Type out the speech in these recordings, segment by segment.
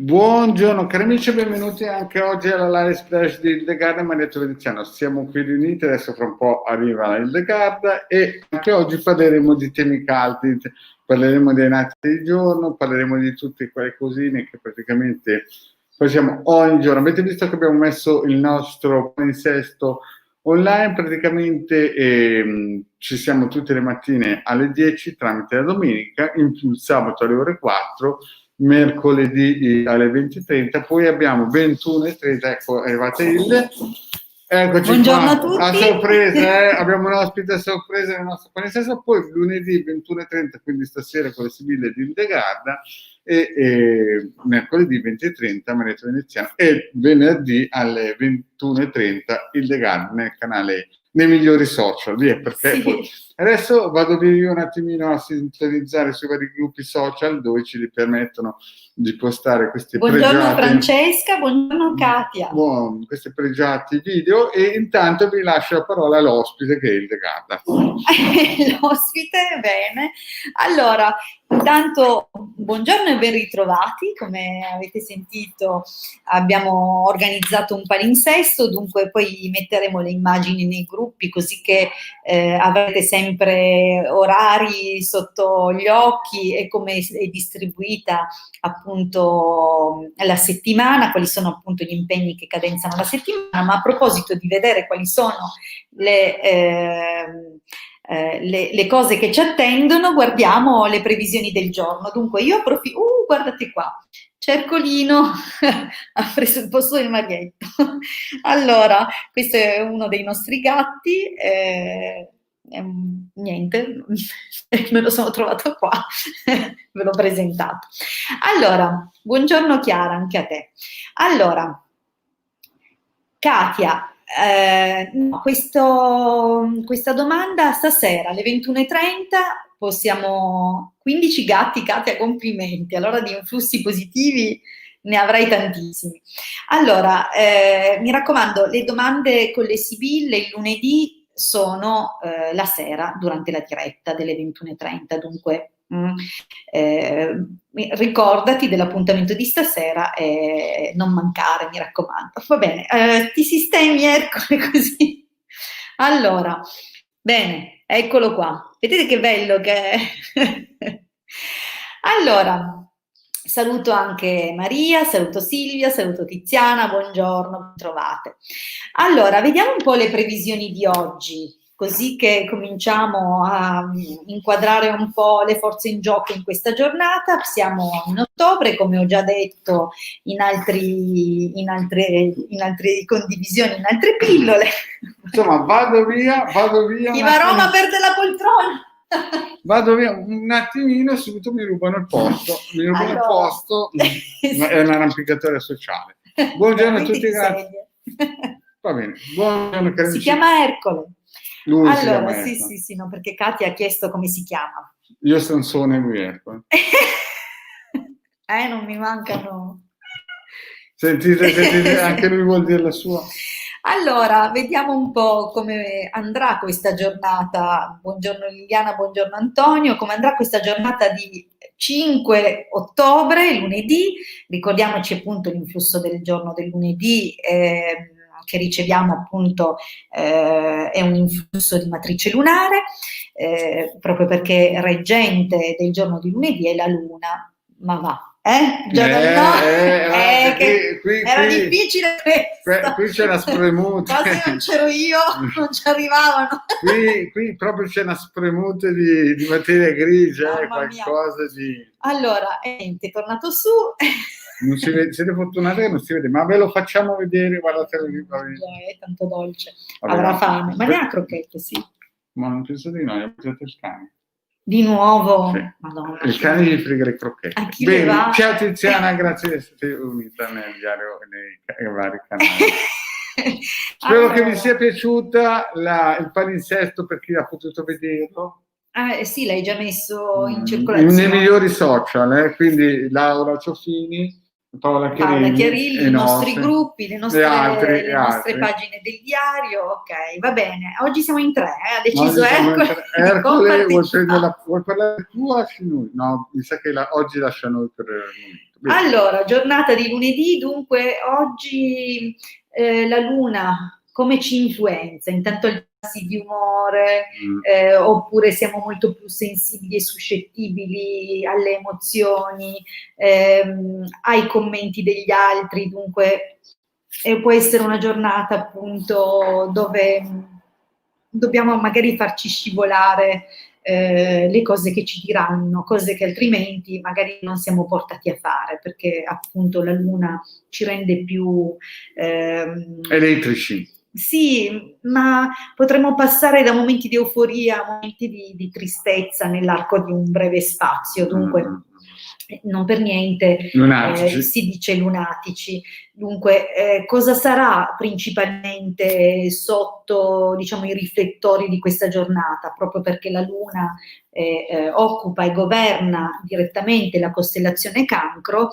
Buongiorno cari amici, benvenuti anche oggi alla live splash di Hildegard e Marietta Veneziano. Siamo qui riuniti, adesso fra un po' arriva la Hildegard e anche oggi parleremo di temi caldi, parleremo dei nati di giorno, parleremo di tutte quelle cosine che praticamente facciamo ogni giorno. Avete visto che abbiamo messo il nostro palinsesto online, praticamente ci siamo tutte le mattine alle 10 tramite la domenica, in più il sabato alle ore 4, mercoledì alle 20:30, poi abbiamo 21:30, ecco è arrivata Hilde. Eccoci. Buongiorno qua, a tutti. a sorpresa, abbiamo un ospite a sorpresa nel nostro palinsesto, poi lunedì 21:30, quindi stasera con le Sibille di Hildegard, e mercoledì 20:30 Marietta Veneziano e venerdì alle 21:30 Hildegard nel canale, nei migliori social, via, perché Sì. poi adesso vado io un attimino a sintonizzare sui vari gruppi social dove ci permettono di postare questi Buongiorno pregiati, Francesca, buongiorno Katia. questi pregiati video, e intanto vi lascio la parola all'ospite che è Hildegard. L'ospite, bene. Allora, intanto buongiorno e ben ritrovati. Come avete sentito abbiamo organizzato un palinsesto, dunque poi metteremo le immagini nei gruppi così che avrete sempre orari sotto gli occhi e come è distribuita appunto la settimana, quali sono appunto gli impegni che cadenzano la settimana. Ma a proposito di vedere quali sono le cose che ci attendono, guardiamo le previsioni del giorno. Dunque io approfitto, guardate qua, Cercolino ha preso il posto del Marietto. Allora, questo è uno dei nostri gatti, niente, me lo sono trovato qua, ve l'ho presentato. Allora, buongiorno Chiara, anche a te. Allora, Katia, questa domanda stasera alle 21:30 possiamo 15 gatti, Katia, complimenti, allora di influssi positivi ne avrai tantissimi. Allora, mi raccomando, le domande con le Sibille il lunedì sono la sera durante la diretta delle 21:30, dunque ricordati dell'appuntamento di stasera e non mancare, mi raccomando. Va bene, ti sistemi Ercole così. Allora, bene, eccolo qua. Vedete che bello che è? Allora, saluto anche Maria, saluto Silvia, saluto Tiziana, buongiorno, trovate. Allora, vediamo un po' le previsioni di oggi, così che cominciamo a inquadrare un po' le forze in gioco in questa giornata. Siamo in ottobre, come ho già detto in altre condivisioni, in altre pillole. Insomma, vado via. Viva Roma, perde la poltrona! Vado via un attimino, subito mi rubano il posto. Il posto, è un'arrampicatore sociale. Buongiorno a tutti, grazie. Va bene, buongiorno cari amici. Si chiama Ercole. Lui allora, si chiama Ercole. Sì, no, perché Katia ha chiesto come si chiama. Io Sansone e lui Ercole. Non mi mancano. Sentite, anche lui vuol dire la sua. Allora, vediamo un po' come andrà questa giornata. Buongiorno Liliana, buongiorno Antonio. Come andrà questa giornata di 5 ottobre, lunedì? Ricordiamoci appunto l'influsso del giorno del lunedì che riceviamo appunto è un influsso di matrice lunare, proprio perché reggente del giorno di lunedì è la luna. Ma va. Qui, era difficile questo. Qui c'è una spremuta. Quasi non c'ero io, non ci arrivavano. Qui proprio c'è una spremuta di materia grigia, qualcosa di... Allora, niente, è tornato su. Non si vede, siete fortunati che non si vede, ma ve lo facciamo vedere, guardate lì. È tanto dolce, avrà fame, ma ne ha crocchette, sì. Ma non penso di no, abbiamo usato il cane. Di nuovo? Sì. Madonna, il cane gli frega le crocchette. Bene, ciao Tiziana, grazie di essere unita nel diario nei vari canali. Spero che vi sia piaciuta il palinsesto per chi ha potuto vederlo. Sì, l'hai già messo in circolazione. Nei migliori social, quindi Laura Ciofini, Paola Paola Chiarilli, Chiarilli, e i nostri nostri, gruppi, le e nostre, altri, le e nostre altri. pagine del diario. Ok, va bene. Oggi siamo in 3, ha Oggi deciso siamo in Ercole di Ercole, compartecipare. vuoi parlare tu o lasci noi? No, mi sa che oggi lascia noi per il momento. Bene. Allora, giornata di lunedì, dunque oggi la luna come ci influenza? Intanto il tassi di umore, oppure siamo molto più sensibili e suscettibili alle emozioni, ai commenti degli altri, dunque può essere una giornata appunto dove dobbiamo magari farci scivolare le cose che ci diranno, cose che altrimenti magari non siamo portati a fare, perché appunto la luna ci rende più elettrici. Sì, ma potremmo passare da momenti di euforia a momenti di tristezza nell'arco di un breve spazio, dunque non per niente si dice lunatici. Dunque, cosa sarà principalmente sotto, diciamo, i riflettori di questa giornata? Proprio perché la Luna occupa e governa direttamente la costellazione Cancro,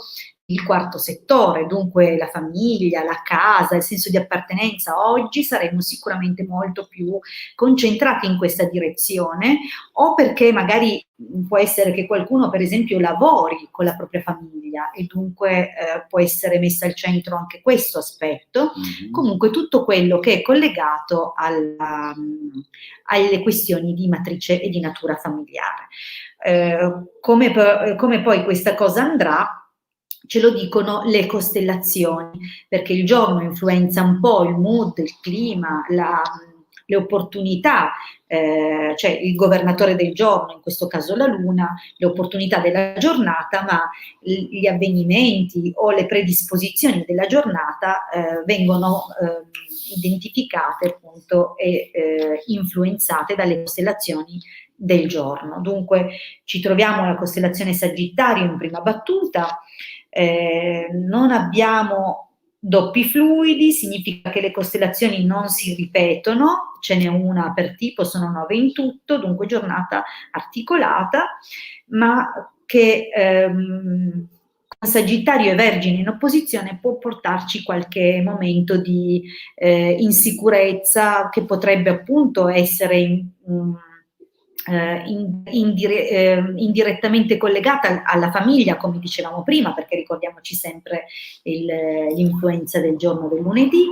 il quarto settore, dunque la famiglia, la casa, il senso di appartenenza. Oggi saremo sicuramente molto più concentrati in questa direzione, o perché magari può essere che qualcuno, per esempio, lavori con la propria famiglia e dunque può essere messo al centro anche questo aspetto. Comunque tutto quello che è collegato alle questioni di matrice e di natura familiare. Come poi questa cosa andrà, ce lo dicono le costellazioni, perché il giorno influenza un po' il mood, il clima, le opportunità, cioè il governatore del giorno, in questo caso la luna, le opportunità della giornata, ma gli avvenimenti o le predisposizioni della giornata vengono identificate appunto e influenzate dalle costellazioni del giorno. Dunque ci troviamo alla costellazione Sagittario in prima battuta, non abbiamo doppi fluidi, significa che le costellazioni non si ripetono, ce n'è una per tipo, sono 9 in tutto, dunque giornata articolata, ma che con Sagittario e Vergine in opposizione può portarci qualche momento di insicurezza che potrebbe appunto essere indirettamente collegata alla famiglia, come dicevamo prima, perché ricordiamoci sempre l'influenza del giorno del lunedì.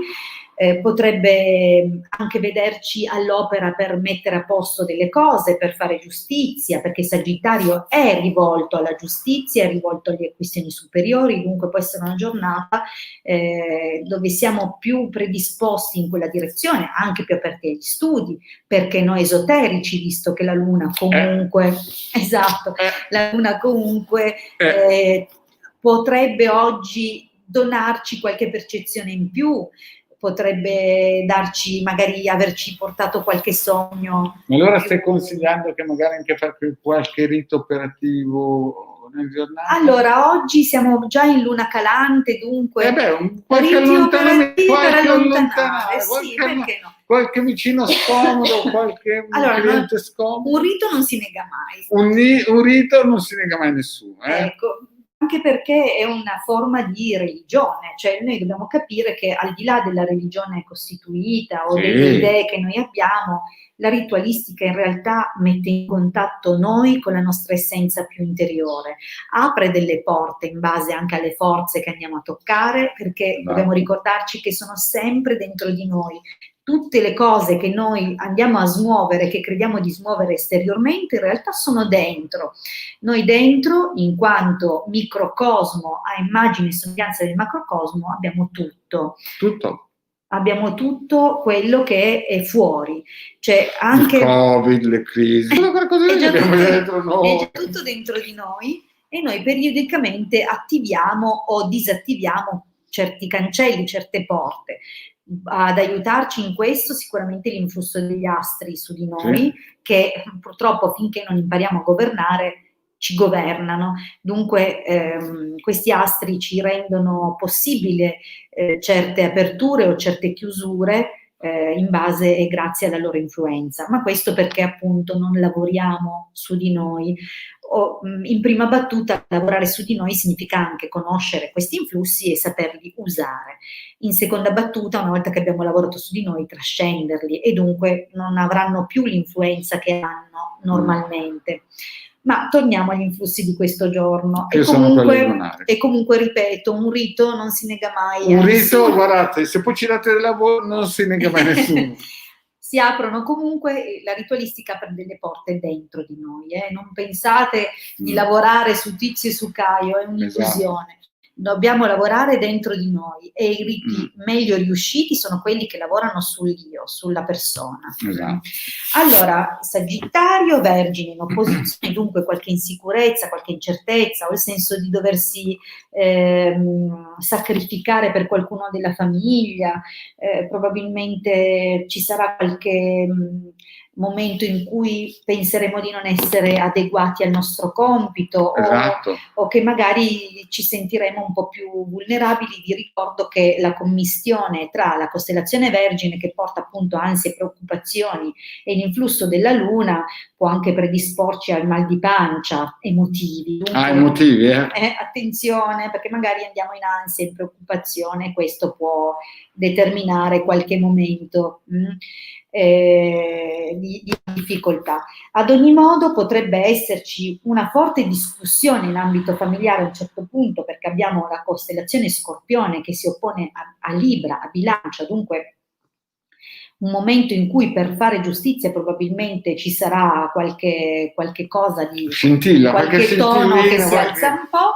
Potrebbe anche vederci all'opera per mettere a posto delle cose, per fare giustizia, perché Sagittario è rivolto alla giustizia, è rivolto alle questioni superiori, dunque può essere una giornata dove siamo più predisposti in quella direzione, anche più aperti agli studi, perché noi esoterici, visto che la Luna comunque, esatto, la Luna comunque potrebbe oggi donarci qualche percezione in più, potrebbe darci, magari averci portato qualche sogno. Ma allora stai consigliando che magari anche fare qualche rito operativo nel giornale? Allora, oggi siamo già in luna calante, dunque qualche allontanamento, per allontanare, sì, perché no? Qualche vicino scomodo, qualche cliente scomodo. Un rito non si nega mai. Un rito non si nega mai a nessuno. Ecco, anche perché è una forma di religione, cioè noi dobbiamo capire che al di là della religione costituita o delle idee che noi abbiamo, la ritualistica in realtà mette in contatto noi con la nostra essenza più interiore, apre delle porte in base anche alle forze che andiamo a toccare, perché dobbiamo ricordarci che sono sempre dentro di noi. Tutte le cose che noi andiamo a smuovere, che crediamo di smuovere esteriormente, in realtà sono dentro. Noi dentro, in quanto microcosmo a immagine e somiglianza del macrocosmo, abbiamo tutto. Tutto. Abbiamo tutto quello che è fuori. Cioè anche il Covid, le crisi, è già tutto dentro di noi e noi periodicamente attiviamo o disattiviamo certi cancelli, certe porte. Ad aiutarci in questo sicuramente l'influsso degli astri su di noi, che purtroppo finché non impariamo a governare ci governano. Dunque questi astri ci rendono possibile certe aperture o certe chiusure in base e grazie alla loro influenza, ma questo perché appunto non lavoriamo su di noi. in prima battuta lavorare su di noi significa anche conoscere questi influssi e saperli usare. In seconda battuta, una volta che abbiamo lavorato su di noi, trascenderli e dunque non avranno più l'influenza che hanno normalmente. Ma torniamo agli influssi di questo giorno. Che sono quelli lunari. E comunque, ripeto, un rito non si nega mai. Un rito, guardate, se poi ci date del lavoro non si nega mai nessuno. Si aprono comunque, la ritualistica apre delle porte dentro di noi. Non pensate di lavorare su Tizio e su Caio, è un'illusione. Esatto. Dobbiamo lavorare dentro di noi e i riti meglio riusciti sono quelli che lavorano sull'io, sulla persona. Esatto. Allora, Sagittario, Vergine in opposizione, dunque qualche insicurezza, qualche incertezza o il senso di doversi sacrificare per qualcuno della famiglia, probabilmente ci sarà qualche momento in cui penseremo di non essere adeguati al nostro compito, esatto, o che magari ci sentiremo un po' più vulnerabili. Vi ricordo che la commistione tra la costellazione Vergine, che porta appunto ansie e preoccupazioni, e l'influsso della Luna può anche predisporci al mal di pancia emotivi. Dunque, emotivi, attenzione, perché magari andiamo in ansia e in preoccupazione e questo può determinare qualche momento di difficoltà. Ad ogni modo potrebbe esserci una forte discussione in ambito familiare a un certo punto, perché abbiamo la costellazione Scorpione che si oppone a Libra, a Bilancia, dunque un momento in cui per fare giustizia probabilmente ci sarà qualche cosa di scintilla, qualche tono che si alza un po',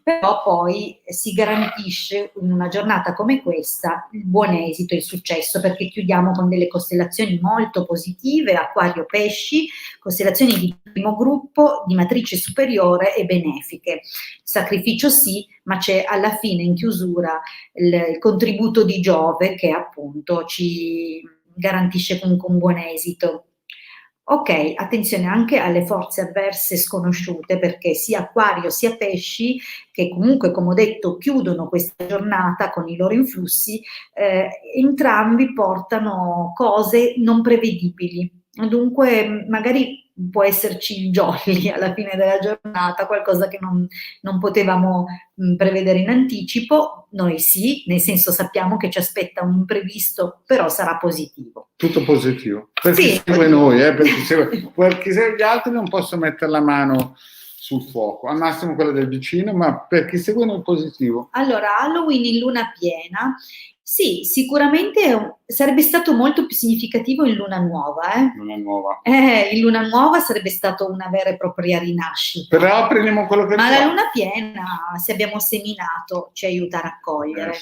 però poi si garantisce in una giornata come questa il buon esito e il successo, perché chiudiamo con delle costellazioni molto positive, Acquario Pesci, costellazioni di primo gruppo, di matrice superiore e benefiche. Sacrificio sì, ma c'è alla fine in chiusura il contributo di Giove che appunto ci garantisce comunque un buon esito. Ok, attenzione anche alle forze avverse sconosciute, perché sia Acquario sia Pesci, che comunque, come ho detto, chiudono questa giornata con i loro influssi, entrambi portano cose non prevedibili. Dunque magari può esserci il jolly alla fine della giornata, qualcosa che non potevamo prevedere in anticipo. Noi sì, nel senso sappiamo che ci aspetta un imprevisto, però sarà positivo. Tutto positivo. Per chi segue noi, per chi segue gli altri non posso mettere la mano sul fuoco, al massimo quello del vicino, ma per chi segue noi è positivo. Allora, Halloween in luna piena, sì, sicuramente sarebbe stato molto più significativo in luna nuova. Luna nuova. In luna nuova sarebbe stato una vera e propria rinascita. Però prendiamo quello che Ma la luna piena, se abbiamo seminato, ci aiuta a raccogliere.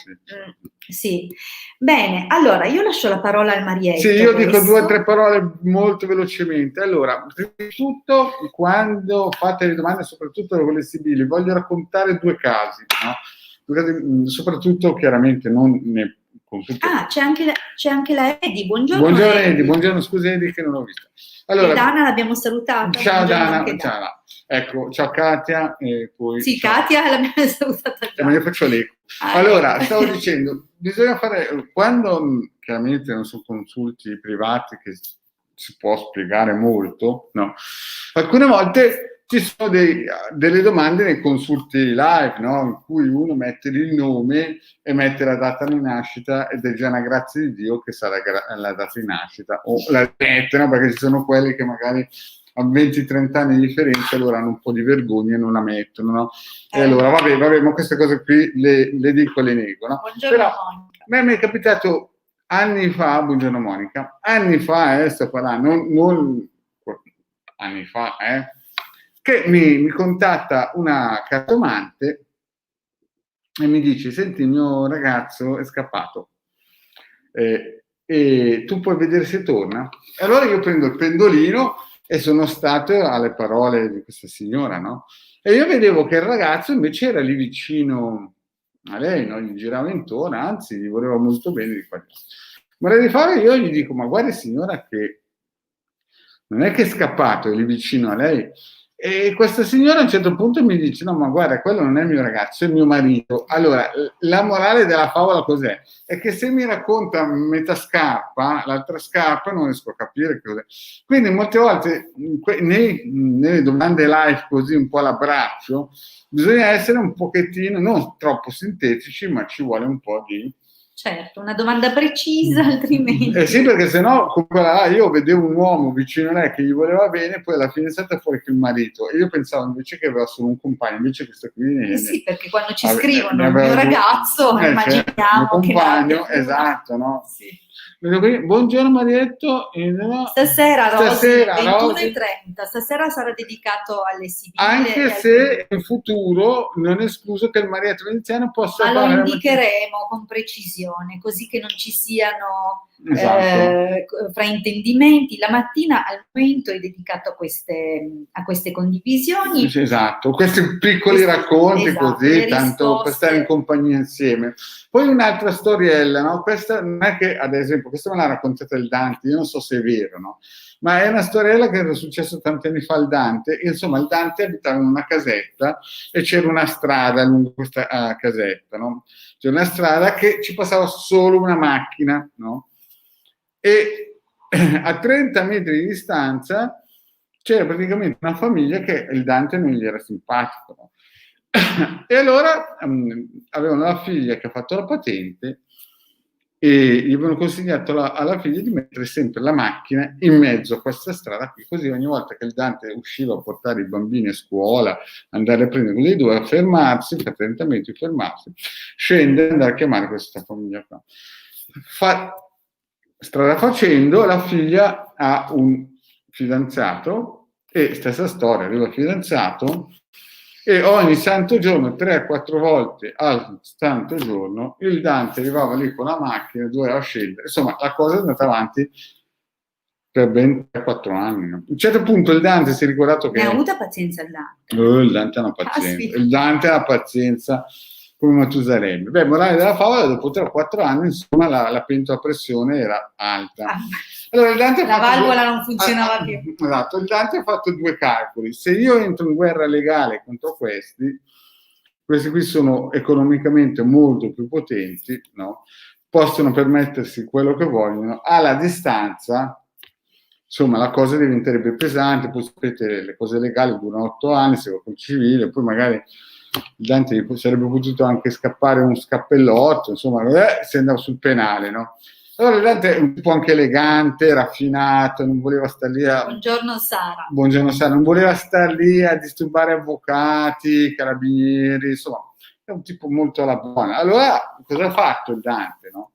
Sì. Bene, allora io lascio la parola al Marietto. Sì, io dico 2 o 3 parole molto velocemente. Allora, prima di tutto, quando fate le domande, soprattutto quelle sibili, voglio raccontare 2 casi, no? Soprattutto chiaramente non ne consulto. C'è anche la Edi, buongiorno. Buongiorno Edi, buongiorno, scusa Edi che non ho visto. Allora, e Dana l'abbiamo salutata. Ciao Dana, ciao. Ecco, ciao Katia e poi sì, ciao. Katia l'abbiamo salutata già. Ma io faccio l'eco. Allora, stavo dicendo, bisogna fare, quando chiaramente non sono consulti privati che si può spiegare molto, no? Alcune volte ci sono delle domande nei consulti live, no? In cui uno mette il nome e mette la data di nascita ed è già una grazia di Dio che sarà la data di nascita, o la mette, no? Perché ci sono quelli che magari a 20-30 anni di differenza allora hanno un po' di vergogna e non la mettono, no? E allora vabbè, ma queste cose qui le dico e le nego, no? Buongiorno Però, Monica. a me mi è capitato anni fa, buongiorno Monica, anni fa, sto parlando, non anni fa, che mi contatta una cartomante e mi dice: senti, il mio ragazzo è scappato e tu puoi vedere se torna. E allora io prendo il pendolino e sono stato alle parole di questa signora, no? E io vedevo che il ragazzo invece era lì vicino a lei, no? Gli girava intorno, anzi gli voleva molto bene di qua. Vorrei di fare, io gli dico: ma guarda signora che non è che è scappato, è lì vicino a lei, E questa signora a un certo punto mi dice: no, ma guarda, quello non è il mio ragazzo, è il mio marito. Allora, la morale della favola cos'è? È che se mi racconta metà scarpa, l'altra scarpa non riesco a capire cos'è. Quindi molte volte nelle domande live così un po' all'abbraccio bisogna essere un pochettino, non troppo sintetici, ma ci vuole un po' di... Certo, una domanda precisa, altrimenti... sì, perché sennò come quella là, io vedevo un uomo vicino a lei che gli voleva bene, poi alla fine è stata fuori che il marito, e io pensavo invece che aveva solo un compagno, invece questo qui... sì, perché quando ci scrivono il mio ragazzo, immaginiamo il compagno, che esatto, no? Sì. Buongiorno Marietto. Stasera, Rosy, 21:30, Rosy. stasera sarà dedicato alle sibille. Anche se in futuro non è escluso che il Marietto veneziano possa... Ma lo indicheremo con precisione, così che non ci siano fraintendimenti. La mattina al momento è dedicato a queste condivisioni. Esatto, questi piccoli racconti, esatto, così, tanto per stare in compagnia insieme. Poi un'altra storiella, no? Questa non è che, ad esempio, questa me l'ha raccontata il Dante, io non so se è vero, no? Ma è una storiella che era successa tanti anni fa al Dante. Insomma, il Dante abitava in una casetta e c'era una strada lungo questa casetta, no? C'era una strada che ci passava solo una macchina, no? E a 30 metri di distanza c'era praticamente una famiglia che il Dante non gli era simpatico, no? E allora avevano la figlia che ha fatto la patente e gli avevano consigliato alla figlia di mettere sempre la macchina in mezzo a questa strada qui, così ogni volta che il Dante usciva a portare i bambini a scuola, andare a prendere quelli due, a fermarsi, per 30 metri fermarsi, scendere e andare a chiamare questa famiglia qua. Strada facendo, la figlia ha un fidanzato e stessa storia, arriva il fidanzato e ogni santo giorno, 3-4 volte al santo giorno, il Dante arrivava lì con la macchina, doveva scendere. Insomma, la cosa è andata avanti per ben 3-4 anni. A un certo punto il Dante si è ricordato che... Ne ha avuta pazienza il Dante. Il Dante ha una pazienza. Il Dante ha pazienza come Matusalemme. Beh, morale della favola, dopo 3-4 anni, insomma, la pentola a pressione era alta. Allora, il Dante la valvola non funzionava più. Esatto, il Dante ha fatto 2 calcoli. Se io entro in guerra legale contro questi qui sono economicamente molto più potenti, no? Possono permettersi quello che vogliono, alla distanza, insomma, la cosa diventerebbe pesante, poi sapete, le cose legali durano 8 anni, se va col civile, poi magari il Dante sarebbe potuto anche scappare un scappellotto, insomma, si andava sul penale, no? Allora il Dante è un po' anche elegante, raffinato, non voleva stare lì a... Buongiorno Sara. Buongiorno Sara, non voleva stare lì a disturbare avvocati, carabinieri, insomma, è un tipo molto alla buona. Allora, cosa ha fatto il Dante, no?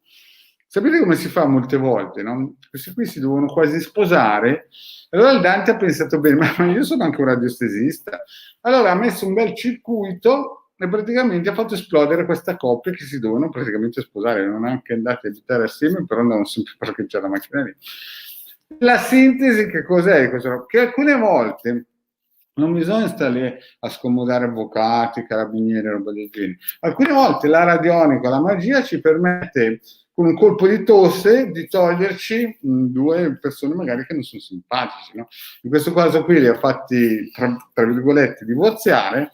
Sapete come si fa molte volte, no? Questi qui si devono quasi sposare. Allora il Dante ha pensato bene, ma io sono anche un radiostesista. Allora ha messo un bel circuito e praticamente ha fatto esplodere questa coppia che si dovevano praticamente sposare, non anche andati a abitare assieme, però andavano sempre a parcheggiare la macchina lì. La sintesi che cos'è? Che alcune volte non bisogna stare lì a scomodare avvocati, carabinieri, roba del genere. Alcune volte la radionica, la magia ci permette con un colpo di tosse di toglierci 2 persone magari che non sono simpatici, no? In questo caso qui li ha fatti tra virgolette divorziare,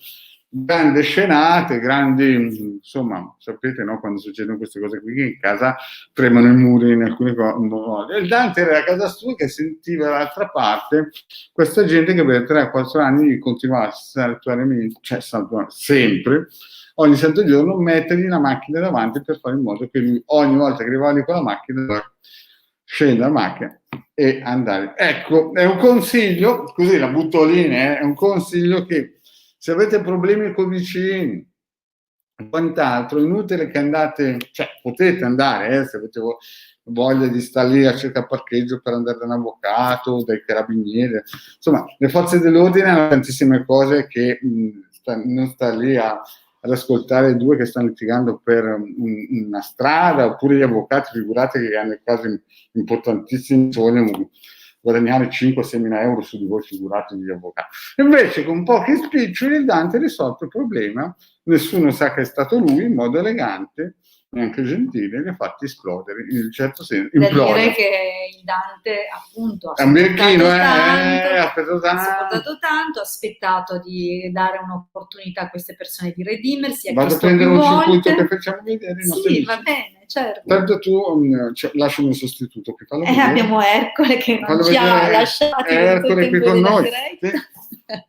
grandi scenate, grandi, insomma, sapete, no? Quando succedono queste cose qui, che in casa premono i muri in alcune cose. E il Dante era a casa sua che sentiva dall'altra parte questa gente che per 3-4 anni continuava a saltuariamente, cioè sempre, ogni santo giorno, mettergli la macchina davanti per fare in modo che lui, ogni volta che arrivava lì con la macchina, scendere dalla macchina e andare. Ecco, è un consiglio, così la butto lì, è un consiglio che se avete problemi con i vicini, quant'altro, inutile che andate, cioè potete andare, se avete voglia di stare lì a cercare parcheggio per andare da un avvocato, dai carabinieri, insomma, le forze dell'ordine hanno tantissime cose che non sta lì ad ascoltare 2 che stanno litigando per una strada, oppure gli avvocati, figurate che hanno casi importantissimi, vogliono guadagnare 5-6 mila euro su di voi, figurati gli avvocati. Invece con pochi spiccioli il Dante ha risolto il problema, nessuno sa che è stato lui, in modo elegante, neanche gentile, li ha fatti esplodere in un certo senso. Da Implode. dire che il Dante appunto È un birichino, ha aspettato tanto, ha aspettato di dare un'opportunità a queste persone di redimersi, ha Vado a chiesto prendere più un circuito volte. che facciamo vedere. Sì, va bene, certo. Tanto tu lascia un sostituto che fallo vedere. Abbiamo Ercole che non Fallo ci ha vedere. lasciati per tutto Ercole il qui tempo con della noi. diretta. Sì.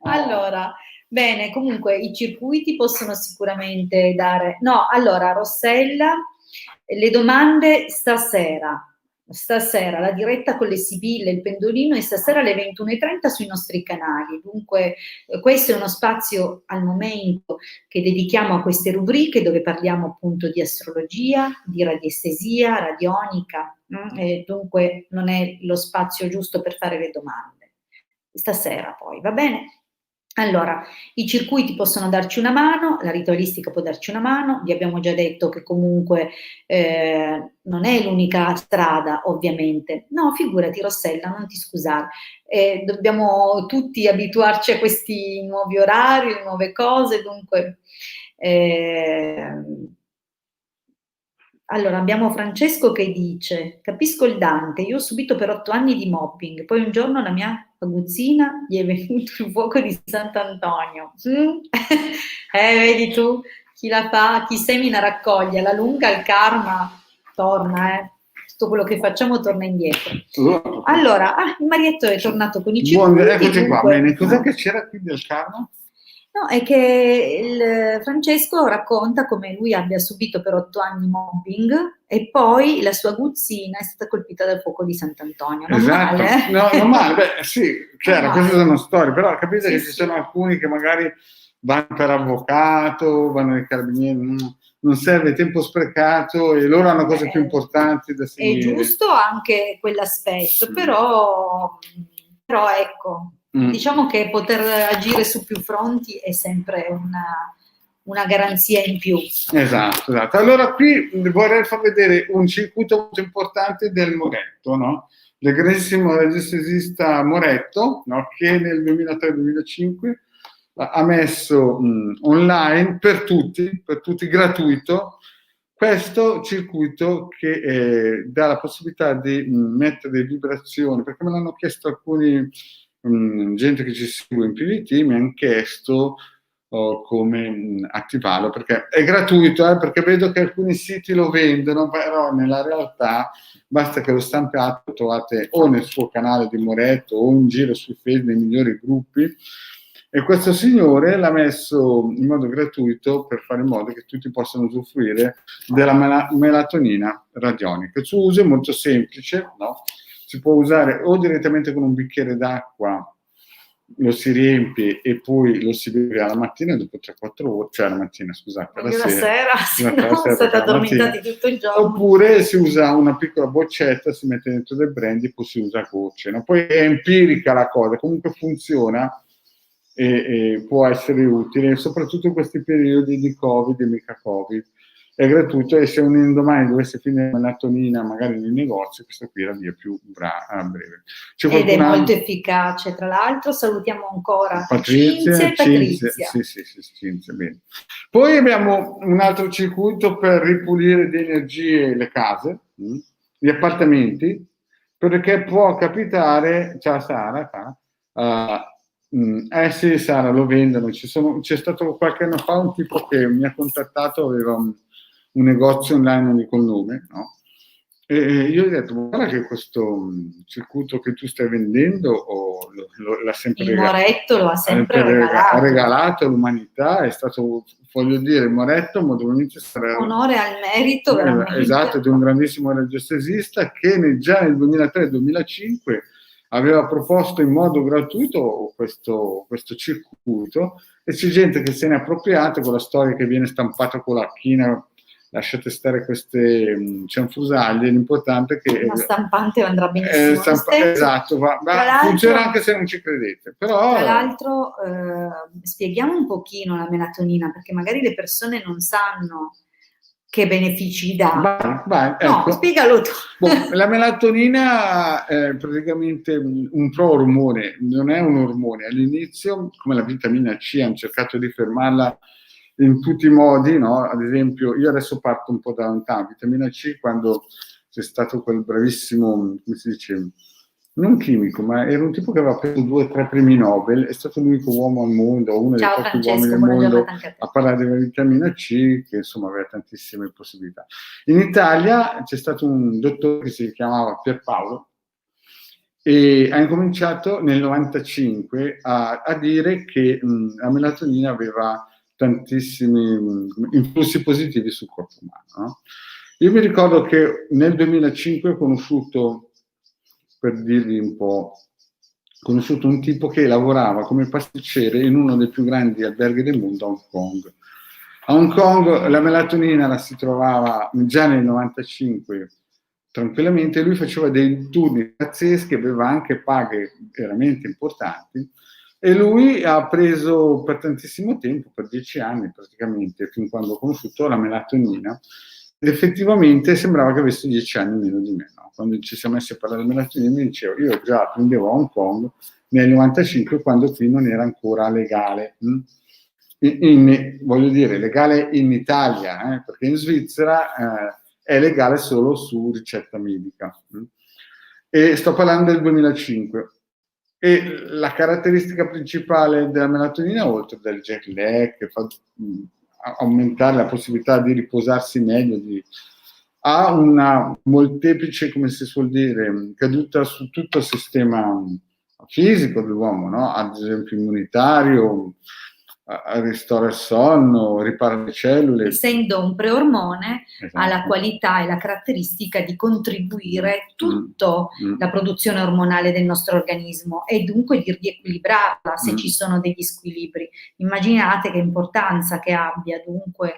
Allora, bene, comunque i circuiti possono sicuramente dare... No, allora, Rossella, le domande stasera la diretta con le Sibille, il pendolino è stasera alle 21:30 sui nostri canali. Dunque, questo è uno spazio al momento che dedichiamo a queste rubriche dove parliamo appunto di astrologia, di radiestesia, radionica, e dunque non è lo spazio giusto per fare le domande. Stasera poi, va bene? Allora, i circuiti possono darci una mano, la ritualistica può darci una mano, vi abbiamo già detto che comunque non è l'unica strada, ovviamente. No, figurati Rossella, non ti scusare, dobbiamo tutti abituarci a questi nuovi orari, nuove cose, dunque... Allora, abbiamo Francesco che dice: capisco il Dante, io ho subito per 8 anni di mobbing, poi un giorno la mia aguzzina gli è venuto il fuoco di Sant'Antonio. Vedi tu, chi la fa, chi semina raccoglie, alla lunga il karma torna, tutto quello che facciamo torna indietro. Allora, il Marietto è tornato con i circuiti. Eccoci qua, bene, cos'è che c'era qui del karma? No, è che il Francesco racconta come lui abbia subito per 8 anni mobbing e poi la sua aguzzina è stata colpita dal fuoco di Sant'Antonio. Non esatto. male? No, non male, beh sì, chiaro, queste sono storie, però capite che ci sono alcuni che magari vanno per avvocato, vanno ai carabinieri, non serve, tempo sprecato e loro hanno cose più importanti da seguire. È giusto anche quell'aspetto, però ecco, diciamo che poter agire su più fronti è sempre una garanzia in più. Esatto. Allora qui vorrei far vedere un circuito molto importante del Moretto, no? Del grandissimo radiestesista Moretto, no? Che nel 2003-2005 ha messo online per tutti gratuito, questo circuito che dà la possibilità di mettere vibrazioni, perché me l'hanno chiesto alcuni gente che ci segue in PVT, mi hanno chiesto come attivarlo, perché è gratuito, perché vedo che alcuni siti lo vendono, però nella realtà basta che lo stampiate, lo trovate o nel suo canale di Moretto o in giro su Facebook nei migliori gruppi, e questo signore l'ha messo in modo gratuito per fare in modo che tutti possano usufruire della melatonina radionica. Il suo uso è molto semplice, no? Si può usare o direttamente con un bicchiere d'acqua, lo si riempie e poi lo si beve alla mattina dopo 3-4 ore, cioè alla mattina, scusate, alla sera, state addormentati tutto il giorno. Oppure si usa una piccola boccetta, si mette dentro del brandy e poi si usa a gocce, no? Poi è empirica la cosa, comunque funziona e può essere utile, soprattutto in questi periodi di Covid e mica Covid. È gratuito e se un indomani dovesse finire la melatonina magari nei negozi, questo qui era via più a breve. Ed è molto efficace, tra l'altro. Salutiamo ancora Cinzia. Cinzia, bene. Poi abbiamo un altro circuito per ripulire di energie le case, gli appartamenti, perché può capitare, ciao Sara, sì Sara, lo vendono, c'è stato qualche anno fa un tipo che mi ha contattato, aveva un negozio online, non dico il nome, no? E io gli ho detto, guarda che questo circuito che tu stai vendendo l'ha sempre regalato. Il Moretto lo ha sempre regalato. Ha regalato all'umanità, è stato, voglio dire, il Moretto modernamente sarà... Onore al merito, veramente. Esatto, di un grandissimo radiestesista che già nel 2003-2005 aveva proposto in modo gratuito questo circuito e c'è gente che se ne è appropriata con la storia che viene stampata con la china. Lasciate stare queste cianfrusaglie, l'importante è che... Una stampante andrà benissimo. Esatto, funziona anche se non ci credete. Però, tra l'altro, spieghiamo un pochino la melatonina, perché magari le persone non sanno che benefici dà. Vai, no, ecco. Spiegalo tu. La melatonina è praticamente un pro-ormone, non è un ormone. All'inizio, come la vitamina C, hanno cercato di fermarla in tutti i modi, no? Ad esempio, io adesso parto un po' da lontano, vitamina C, quando c'è stato quel bravissimo, come si dice, non chimico, ma era un tipo che aveva preso 2 o 3 premi Nobel, è stato l'unico uomo al mondo, uno dei Ciao pochi uomini Francesco, del buona mondo giornata anche a te. a parlare della vitamina C, che insomma aveva tantissime possibilità. In Italia c'è stato un dottore che si chiamava Pierpaolo e ha incominciato nel 95 a dire che la melatonina aveva tantissimi influssi positivi sul corpo umano, no? Io mi ricordo che nel 2005 ho conosciuto, per dirvi un po', conosciuto un tipo che lavorava come pasticcere in uno dei più grandi alberghi del mondo a Hong Kong. A Hong Kong la melatonina la si trovava già nel 95 tranquillamente, lui faceva dei turni pazzeschi, aveva anche paghe veramente importanti e lui ha preso per tantissimo tempo, per 10 anni praticamente, fin quando ho conosciuto la melatonina, ed effettivamente sembrava che avesse 10 anni meno di me, no? Quando ci siamo messi a parlare di melatonina mi dicevo, io già prendevo a Hong Kong nel 95 quando qui non era ancora legale. Voglio dire, legale in Italia, perché in Svizzera è legale solo su ricetta medica. E sto parlando del 2005. E la caratteristica principale della melatonina, oltre del jet lag, che fa aumentare la possibilità di riposarsi meglio, ha una molteplice, come si suol dire, caduta su tutto il sistema fisico dell'uomo, no? Ad esempio immunitario, ristora il sonno, ripara le cellule. Essendo un preormone, Esatto. ha la qualità e la caratteristica di contribuire tutto la produzione ormonale del nostro organismo e dunque di riequilibrarla se ci sono degli squilibri. Immaginate che importanza che abbia dunque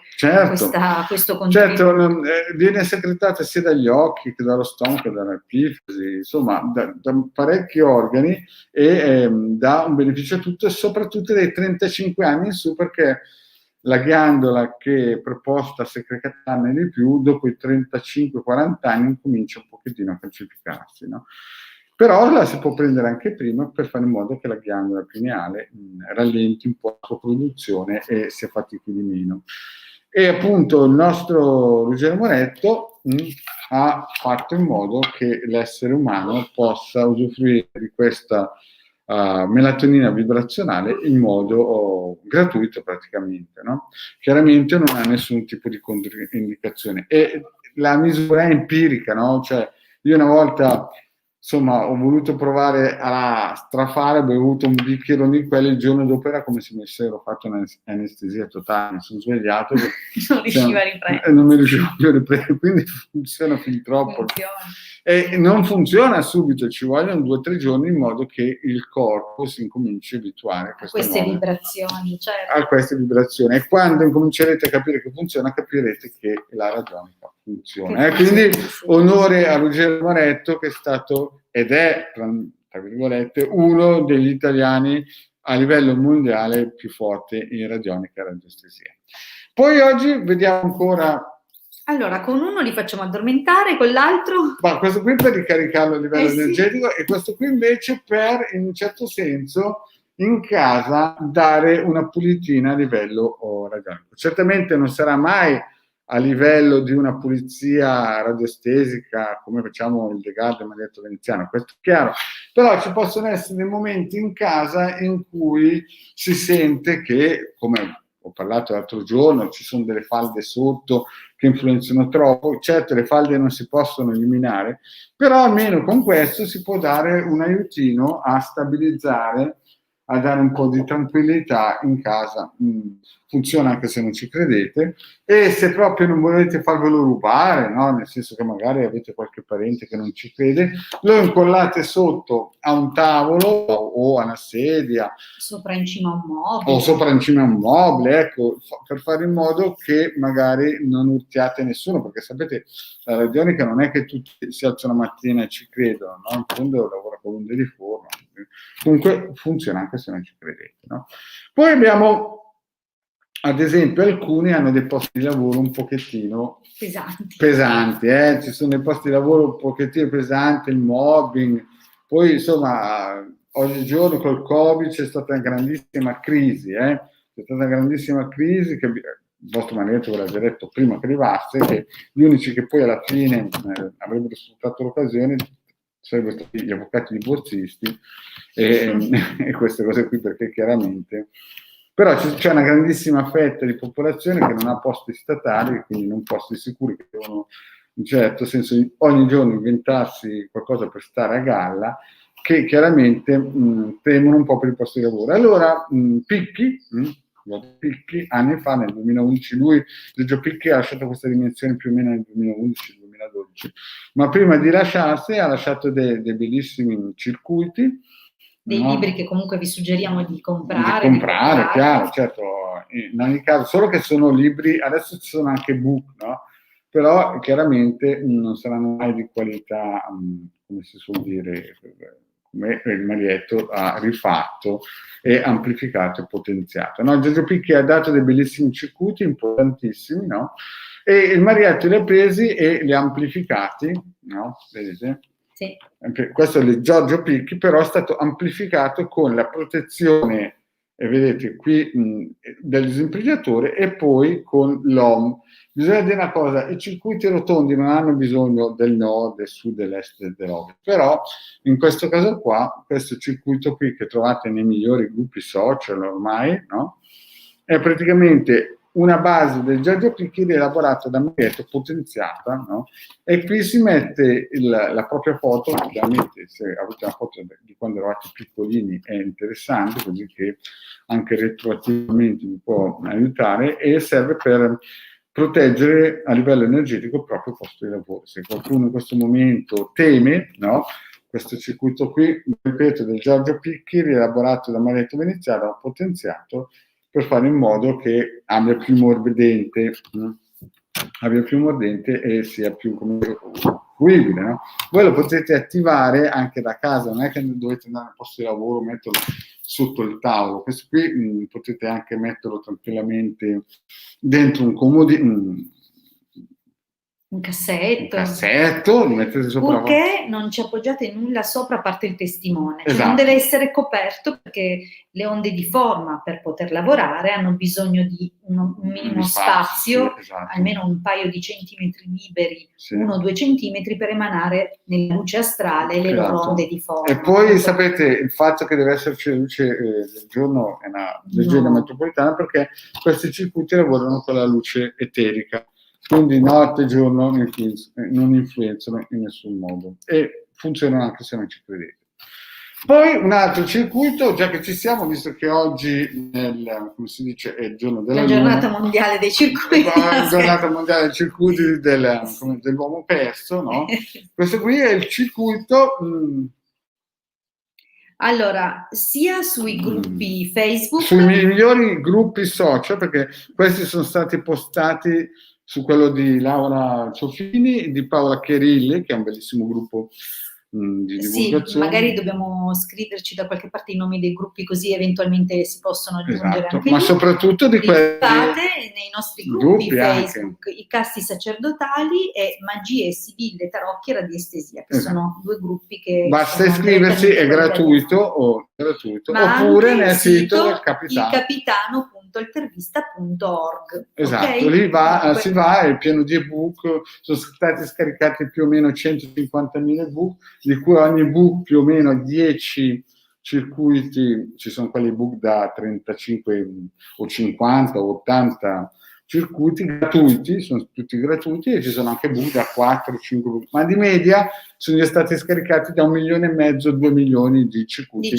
questo contributo. Certo, viene secretata sia dagli occhi che dallo stomaco, dall'epifisi, insomma da parecchi organi e dà un beneficio a tutto e soprattutto dai 35 anni in su, perché la ghiandola che è preposta a secretarne di più, dopo i 35-40 anni comincia un pochettino a calcificarsi, no? Però la si può prendere anche prima per fare in modo che la ghiandola pineale rallenti un po' la sua produzione e si affatichi di meno. E appunto il nostro Ruggero Moretto ha fatto in modo che l'essere umano possa usufruire di questa melatonina vibrazionale in modo gratuito praticamente, no? Chiaramente non ha nessun tipo di controindicazione e la misura è empirica, no? Cioè io una volta insomma ho voluto provare a strafare, ho bevuto un bicchiere di quelli, il giorno dopo era come se mi avessero fatto un'anestesia totale, mi sono svegliato non riusciva a riprendere, non mi riuscivo più a riprendere, quindi funziona fin troppo. E non funziona subito, ci vogliono 2 o 3 giorni in modo che il corpo si incominci a abituare a queste vibrazioni, certo. A queste vibrazioni. E quando incomincerete a capire che funziona, capirete che la radionica funziona. Quindi onore a Ruggero Moretto, che è stato ed è, tra virgolette, uno degli italiani a livello mondiale più forte in radionica e radiostesia. Poi oggi vediamo ancora. Allora, con uno li facciamo addormentare, con l'altro. Ma questo qui per ricaricarlo a livello energetico e questo qui invece per, in un certo senso, in casa dare una pulitina a livello radionico. Certamente non sarà mai a livello di una pulizia radiostesica come facciamo il Degarda e il magnetro veneziano, questo è chiaro, però ci possono essere dei momenti in casa in cui si sente che, come ho parlato l'altro giorno, ci sono delle falde sotto che influenzano troppo. Certo, le falde non si possono eliminare, però almeno con questo si può dare un aiutino a stabilizzare, a dare un po' di tranquillità in casa. Funziona anche se non ci credete, e se proprio non volete farvelo rubare, no? Nel senso che magari avete qualche parente che non ci crede, lo incollate sotto a un tavolo o a una sedia, sopra in cima a un mobile, o sopra in cima a un mobile, ecco, per fare in modo che magari non urtiate nessuno, perché sapete, la radionica non è che tutti si alzano la mattina e ci credono, no? In fondo lavora con onde di forno, comunque funziona anche se non ci credete, no? Poi abbiamo, ad esempio, alcuni hanno dei posti di lavoro un pochettino pesanti, ci sono dei posti di lavoro un pochettino pesanti, il mobbing, poi insomma oggigiorno col Covid c'è stata una grandissima crisi, c'è c'è stata una grandissima crisi che il vostro marito ve l'ha già detto prima che arrivasse, che gli unici che poi alla fine avrebbero sfruttato l'occasione sarebbero stati gli avvocati divorzisti e queste cose qui, perché chiaramente però c'è una grandissima fetta di popolazione che non ha posti statali, quindi non posti sicuri, che devono in certo senso ogni giorno inventarsi qualcosa per stare a galla, che chiaramente temono un po' per i posti di lavoro. Allora Picchi, anni fa, nel 2011, Giorgio Picchi ha lasciato questa dimensione più o meno nel 2011-2012, ma prima di lasciarsi ha lasciato dei bellissimi circuiti, dei libri che comunque vi suggeriamo di comprare. Di comprare, chiaro, certo, in ogni caso, solo che sono libri, adesso ci sono anche book, no? Però chiaramente non saranno mai di qualità, come si suol dire, come il Marietto ha rifatto e amplificato e potenziato. No? Giorgio Picchi ha dato dei bellissimi circuiti, importantissimi, no? E il Marietto li ha presi e li ha amplificati, no? Vedete? Sì. Questo è il Giorgio Picchi, però è stato amplificato con la protezione, e vedete qui, del disimprigiatore, e poi con l'OM. Bisogna dire una cosa: i circuiti rotondi non hanno bisogno del nord, del sud, dell'est e dell'ovest, però in questo caso qua, questo circuito qui che trovate nei migliori gruppi social ormai, no? È praticamente una base del Giorgio Picchi rielaborata da Marietto, potenziata, no? E qui si mette la propria foto, chiaramente se avete una foto di quando eravate piccolini è interessante, così che anche retroattivamente vi può aiutare, e serve per proteggere a livello energetico il proprio posto di lavoro. Se qualcuno in questo momento teme, no? Questo circuito qui, ripeto, del Giorgio Picchi, rielaborato da Marietto Veneziano, potenziato, per fare in modo che abbia più mordente e sia più fruibile, no? Voi lo potete attivare anche da casa, non è che dovete andare al posto di lavoro, metterlo sotto il tavolo. Questo qui potete anche metterlo tranquillamente dentro un comodino, un cassetto, lo mettete sopra. Purché non ci appoggiate nulla sopra a parte il testimone. Esatto. Cioè non deve essere coperto, perché le onde di forma, per poter lavorare, hanno bisogno di un minimo spazio, sì, esatto. Almeno un paio di centimetri liberi, sì. 1 o 2 centimetri, per emanare nella luce astrale le loro onde di forma. E poi sapete, il fatto che deve esserci luce del giorno è una leggenda metropolitana, perché questi circuiti lavorano con la luce eterica. Quindi notte e giorno non influenzano in nessun modo e funzionano anche se non ci credete. Poi un altro circuito, già che ci siamo, visto che oggi come si dice, è il giorno della giornata mondiale dei circuiti. La giornata mondiale dei circuiti dell'uomo perso, no? Questo qui è il circuito. Allora, sia sui gruppi Facebook, sui migliori gruppi social, perché questi sono stati postati su quello di Laura Ciofini, di Paola Cherilli, che è un bellissimo gruppo di divulgazione. Sì, magari dobbiamo scriverci da qualche parte i nomi dei gruppi, così eventualmente si possono aggiungere anche ma soprattutto di quelli nei nostri gruppi Facebook, anche. i casti sacerdotali e magie, sibille, tarocchi e radiestesia, che sono 2 gruppi che basta iscriversi, è gratuito, oppure nel sito del Capitano. ilcapitano.intervista.org. Esatto, lì si va, è pieno di ebook, sono stati scaricati più o meno 150.000 ebook, di cui ogni ebook più o meno 10 circuiti, ci sono quelli ebook da 35 o 50 o 80 circuiti gratuiti, sono tutti gratuiti, e ci sono anche ebook da 4-5, ma di media sono già stati scaricati da 1,5 milioni, 2 milioni di circuiti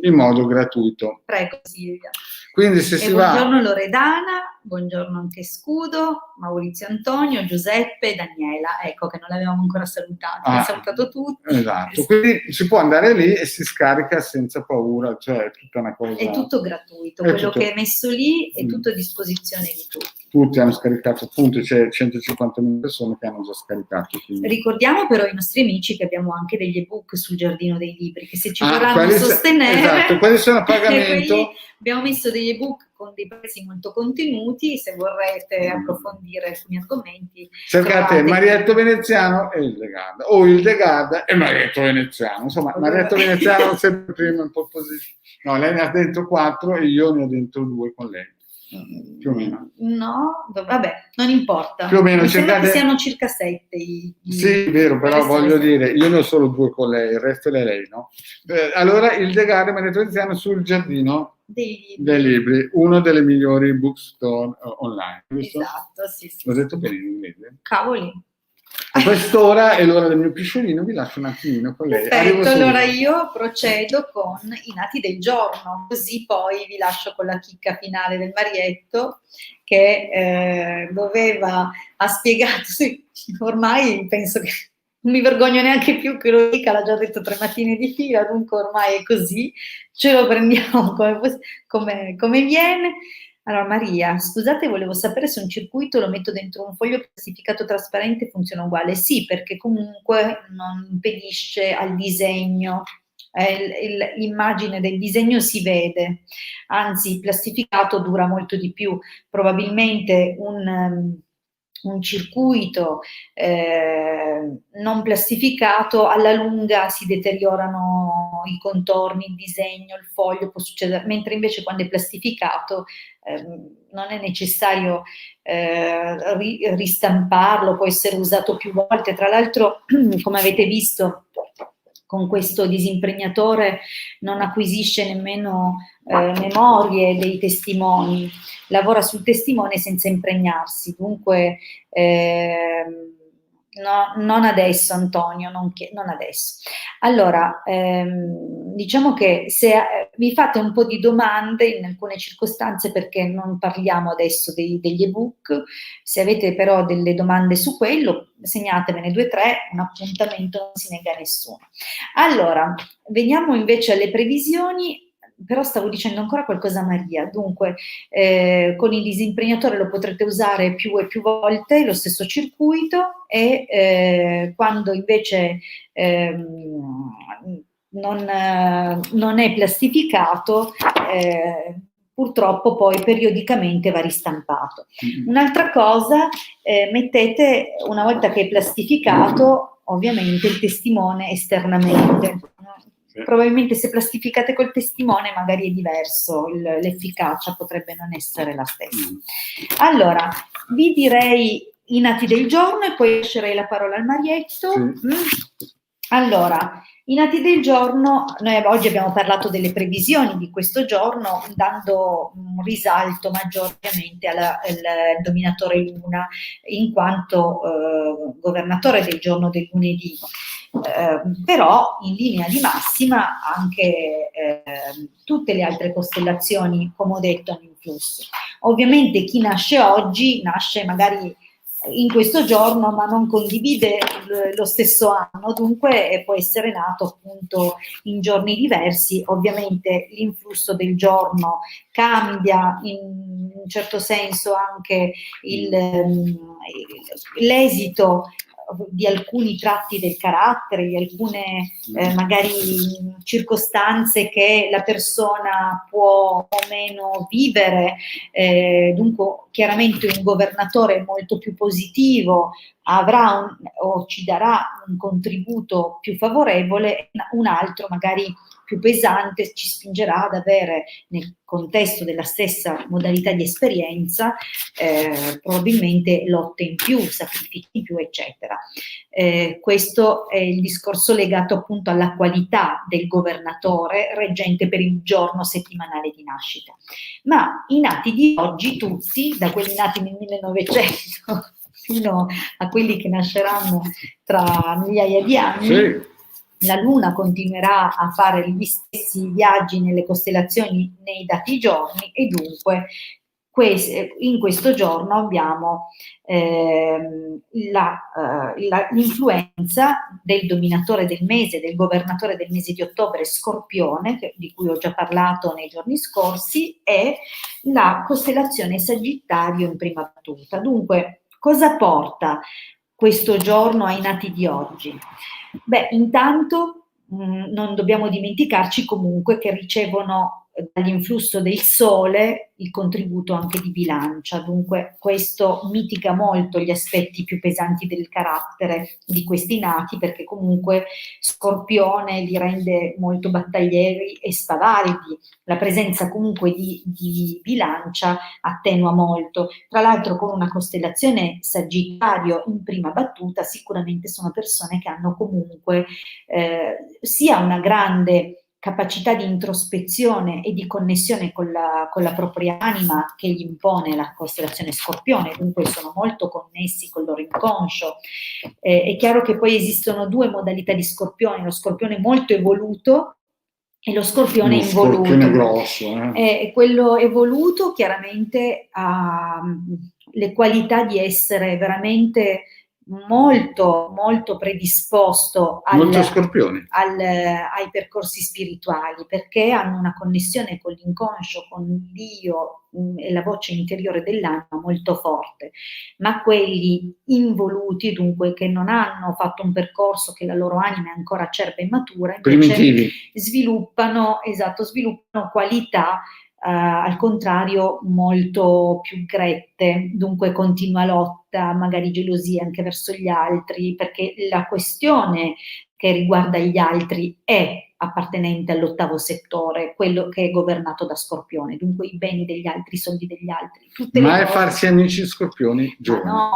in modo gratuito. Prego Silvia. Quindi se si va... Buongiorno Loredana, buongiorno anche Scudo, Maurizio Antonio, Giuseppe, Daniela, ecco che non l'avevamo ancora salutato, abbiamo salutato tutti. Esatto, quindi si può andare lì e si scarica senza paura, cioè è tutta una cosa... È tutto gratuito, quello che è messo lì è tutto a disposizione di tutti. Tutti hanno scaricato, appunto c'è 150.000 persone che hanno già scaricato. Quindi. Ricordiamo però ai nostri amici che abbiamo anche degli ebook sul Giardino dei Libri, che se ci vorranno sostenere... Esatto, quelli sono a pagamento. Abbiamo messo degli ebook con dei prezzi molto contenuti, se vorrete approfondire alcuni argomenti. Cercate Marietto Veneziano e Hildegarda, o Hildegarda e Marietto Veneziano. Insomma, Marietto Veneziano sempre prima in pole position. No, lei ne ha dentro 4 e io ne ho dentro 2 con lei. Più o meno. No, vabbè, non importa. Più o meno, Mi sembra che cercate... siano circa 7 Sì, è vero, però voglio dire, io ne ho solo 2 con lei, il resto è lei, no? Allora, il The Garden Mediterraneo sul giardino dei dei libri, uno delle migliori bookstore online, giusto? Esatto, sì, sì. L'ho detto bene in inglese? Cavoli. A quest'ora è l'ora del mio pisciolino, vi lascio un attimino con lei. Arrivo Perfetto, allora subito. io procedo con i nati del giorno, così poi vi lascio con la chicca finale del Marietto che ha spiegato, sì, ormai penso che non mi vergogno neanche più che lo dica, l'ha già detto 3 mattine di fila, dunque ormai è così, ce lo prendiamo come viene. Allora, Maria, scusate, volevo sapere se un circuito lo metto dentro un foglio plastificato trasparente e funziona uguale. Sì, perché comunque non impedisce al disegno, l'immagine del disegno si vede, anzi, il plastificato dura molto di più. Probabilmente un circuito non plastificato alla lunga si deteriorano i contorni, il disegno, il foglio, può succedere, mentre invece quando è plastificato non è necessario ristamparlo, può essere usato più volte. Tra l'altro, come avete visto, con questo disimpregnatore non acquisisce nemmeno memorie dei testimoni, lavora sul testimone senza impregnarsi. Dunque, no, non adesso, Antonio, non adesso. Allora, diciamo che se mi fate un po' di domande in alcune circostanze, perché non parliamo adesso degli ebook, se avete però delle domande su quello, segnatevene 2 o 3, un appuntamento non si nega a nessuno. Allora, veniamo invece alle previsioni. Però stavo dicendo ancora qualcosa a Maria, dunque con il disimpregnatore lo potrete usare più e più volte, lo stesso circuito, e quando invece non è plastificato, purtroppo poi periodicamente va ristampato. Un'altra cosa, mettete, una volta che è plastificato, ovviamente il testimone esternamente. Probabilmente se plastificate col testimone magari è diverso, l'efficacia potrebbe non essere la stessa. Allora, vi direi i nati del giorno e poi lascerei la parola al Marietto. Allora, i nati del giorno, noi oggi abbiamo parlato delle previsioni di questo giorno, dando un risalto maggiore ovviamente al dominatore Luna, in quanto governatore del giorno del lunedì. Però in linea di massima anche tutte le altre costellazioni, come ho detto, hanno influsso. Ovviamente chi nasce oggi nasce magari in questo giorno ma non condivide lo stesso anno, dunque può essere nato appunto in giorni diversi. Ovviamente l'influsso del giorno cambia in un certo senso anche l'esito di alcuni tratti del carattere, di alcune magari circostanze che la persona può o meno vivere, dunque chiaramente un governatore molto più positivo avrà o ci darà un contributo più favorevole, un altro magari più pesante ci spingerà ad avere, nel contesto della stessa modalità di esperienza, probabilmente lotte in più, sacrifici in più, eccetera. Questo è il discorso legato appunto alla qualità del governatore reggente per il giorno settimanale di nascita. Ma i nati di oggi, tutti, da quelli nati nel 1900 fino a quelli che nasceranno tra migliaia di anni, sì, la Luna continuerà a fare gli stessi viaggi nelle costellazioni nei dati giorni e dunque in questo giorno abbiamo l'influenza del dominatore del mese, del governatore del mese di ottobre, Scorpione, di cui ho già parlato nei giorni scorsi, e la costellazione Sagittario in prima battuta. Dunque, cosa porta questo giorno ai nati di oggi? Beh, intanto non dobbiamo dimenticarci comunque che ricevono dall'influsso del sole il contributo anche di bilancia, dunque questo mitiga molto gli aspetti più pesanti del carattere di questi nati, perché comunque Scorpione li rende molto battaglieri e spavaldi, la presenza comunque di bilancia attenua molto. Tra l'altro con una costellazione Sagittario in prima battuta sicuramente sono persone che hanno comunque sia una grande capacità di introspezione e di connessione con la propria anima che gli impone la costellazione Scorpione, dunque sono molto connessi con il loro inconscio. È chiaro che poi esistono due modalità di Scorpione, lo Scorpione molto evoluto e lo Scorpione involuto. Scorpione grosso. Quello evoluto chiaramente ha le qualità di essere veramente molto, molto predisposto ai percorsi spirituali, perché hanno una connessione con l'inconscio, con Dio e la voce interiore dell'anima molto forte, ma quelli involuti, dunque che non hanno fatto un percorso, che la loro anima è ancora acerba e matura, invece sviluppano qualità al contrario molto più grette, dunque continua lotta, magari gelosia anche verso gli altri, perché la questione che riguarda gli altri è appartenente all'ottavo settore, quello che è governato da Scorpione, dunque i beni degli altri, i soldi degli altri. Ma è farsi amici Scorpioni giovani. No,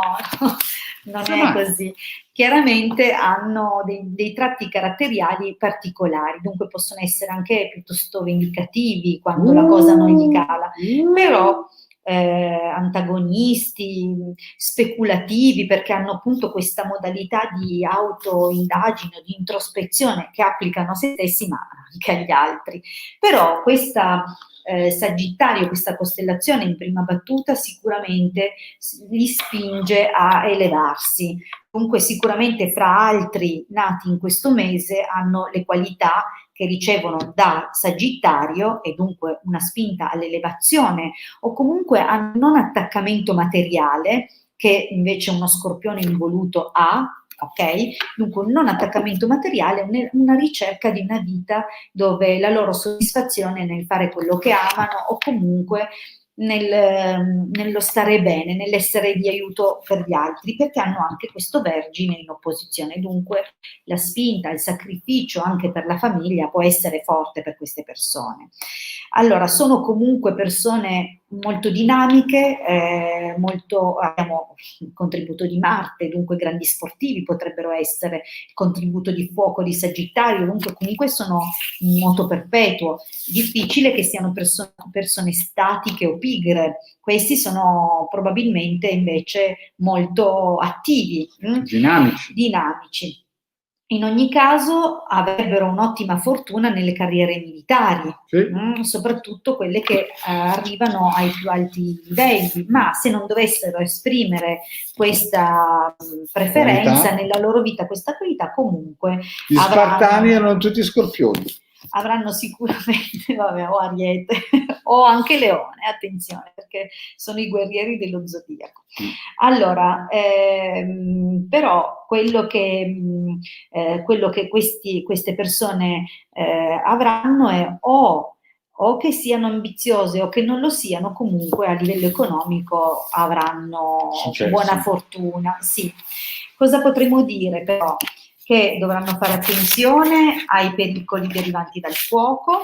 non è così. Chiaramente hanno dei tratti caratteriali particolari, dunque possono essere anche piuttosto vendicativi quando la cosa non gli cala, però antagonisti, speculativi, perché hanno appunto questa modalità di autoindagine, di introspezione che applicano a se stessi ma anche agli altri. Però questa Sagittario, questa costellazione in prima battuta sicuramente li spinge a elevarsi. Comunque sicuramente fra altri nati in questo mese hanno le qualità che ricevono da Sagittario e dunque una spinta all'elevazione o comunque a non attaccamento materiale che invece uno Scorpione involuto ha, ok? Dunque un non attaccamento materiale, una ricerca di una vita dove la loro soddisfazione è nel fare quello che amano o comunque nello stare bene, nell'essere di aiuto per gli altri, perché hanno anche questo Vergine in opposizione, dunque la spinta, il sacrificio anche per la famiglia può essere forte per queste persone. Allora, sono comunque persone molto dinamiche, abbiamo il contributo di Marte, dunque grandi sportivi potrebbero essere, il contributo di fuoco di Sagittario, dunque comunque sono in moto perpetuo. Difficile che siano persone statiche o pigre, questi sono probabilmente invece molto attivi, dinamici. In ogni caso avrebbero un'ottima fortuna nelle carriere militari, soprattutto quelle che arrivano ai più alti livelli, ma se non dovessero esprimere questa preferenza nella loro vita, questa qualità, comunque gli Spartani erano tutti Scorpioni. Avranno sicuramente, o Ariete o anche Leone, attenzione, perché sono i guerrieri dello zodiaco. Allora, però quello che queste persone avranno è o che siano ambiziose o che non lo siano, comunque a livello economico avranno buona fortuna. Sì. Cosa potremmo dire però? Che dovranno fare attenzione ai pericoli derivanti dal fuoco,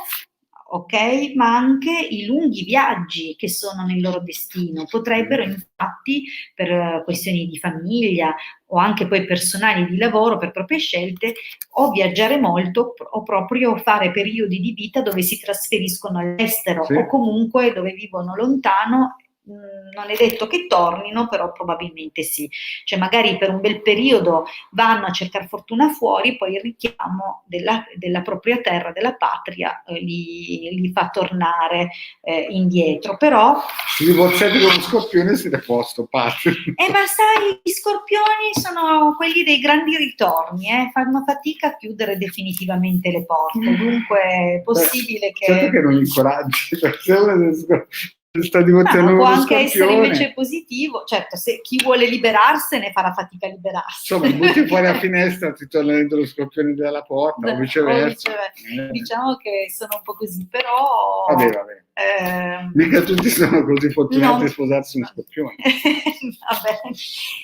ok? Ma anche i lunghi viaggi che sono nel loro destino. Potrebbero infatti, per questioni di famiglia o anche poi personali di lavoro, per proprie scelte, o viaggiare molto o proprio fare periodi di vita dove si trasferiscono all'estero o comunque dove vivono lontano. Non è detto che tornino, però probabilmente sì. Cioè magari per un bel periodo vanno a cercare fortuna fuori, poi il richiamo della propria terra, della patria, li fa tornare indietro. Però se divorziati con uno Scorpione siete a posto, patria. Ma sai, gli Scorpioni sono quelli dei grandi ritorni, fanno fatica a chiudere definitivamente le porte, dunque è possibile che... Certo che non incoraggi, perché sta divozionando può uno anche essere scorpione. invece positivo, certo, se chi vuole liberarsene farà fatica a liberarsi. Insomma, butti fuori la finestra, ti torna dentro lo scorpione dalla porta, o viceversa. Diciamo che sono un po' così, però... Vabbè. Mica tutti sono così fortunati a sposarsi uno scorpione. Va bene.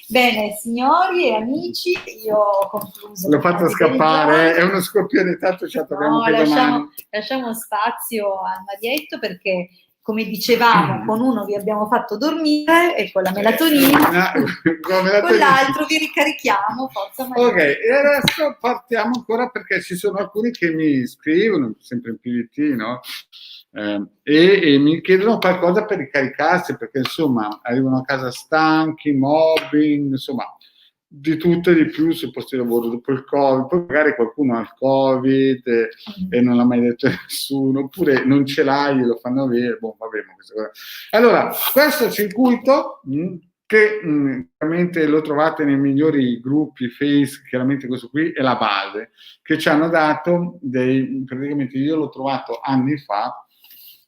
Bene, signori e amici, io ho concluso. L'ho fatto scappare, è uno scorpione, tanto ci attorniamo che domani. Lasciamo spazio al Marietto perché, come dicevamo, con uno vi abbiamo fatto dormire e con la melatonina, con l'altro vi ricarichiamo, forza Marietto. Ok, e adesso partiamo ancora perché ci sono alcuni che mi scrivono, sempre in PVT, no? E mi chiedono qualcosa per ricaricarsi, perché insomma arrivano a casa stanchi, mobbing, insomma di tutto e di più sul posto di lavoro dopo il Covid. Poi magari qualcuno ha il Covid e non l'ha mai detto a nessuno, oppure non ce l'hai e lo fanno avere. Boh, vabbè, allora, questo circuito che chiaramente lo trovate nei migliori gruppi Face, chiaramente questo qui è la base, che ci hanno dato praticamente io l'ho trovato anni fa,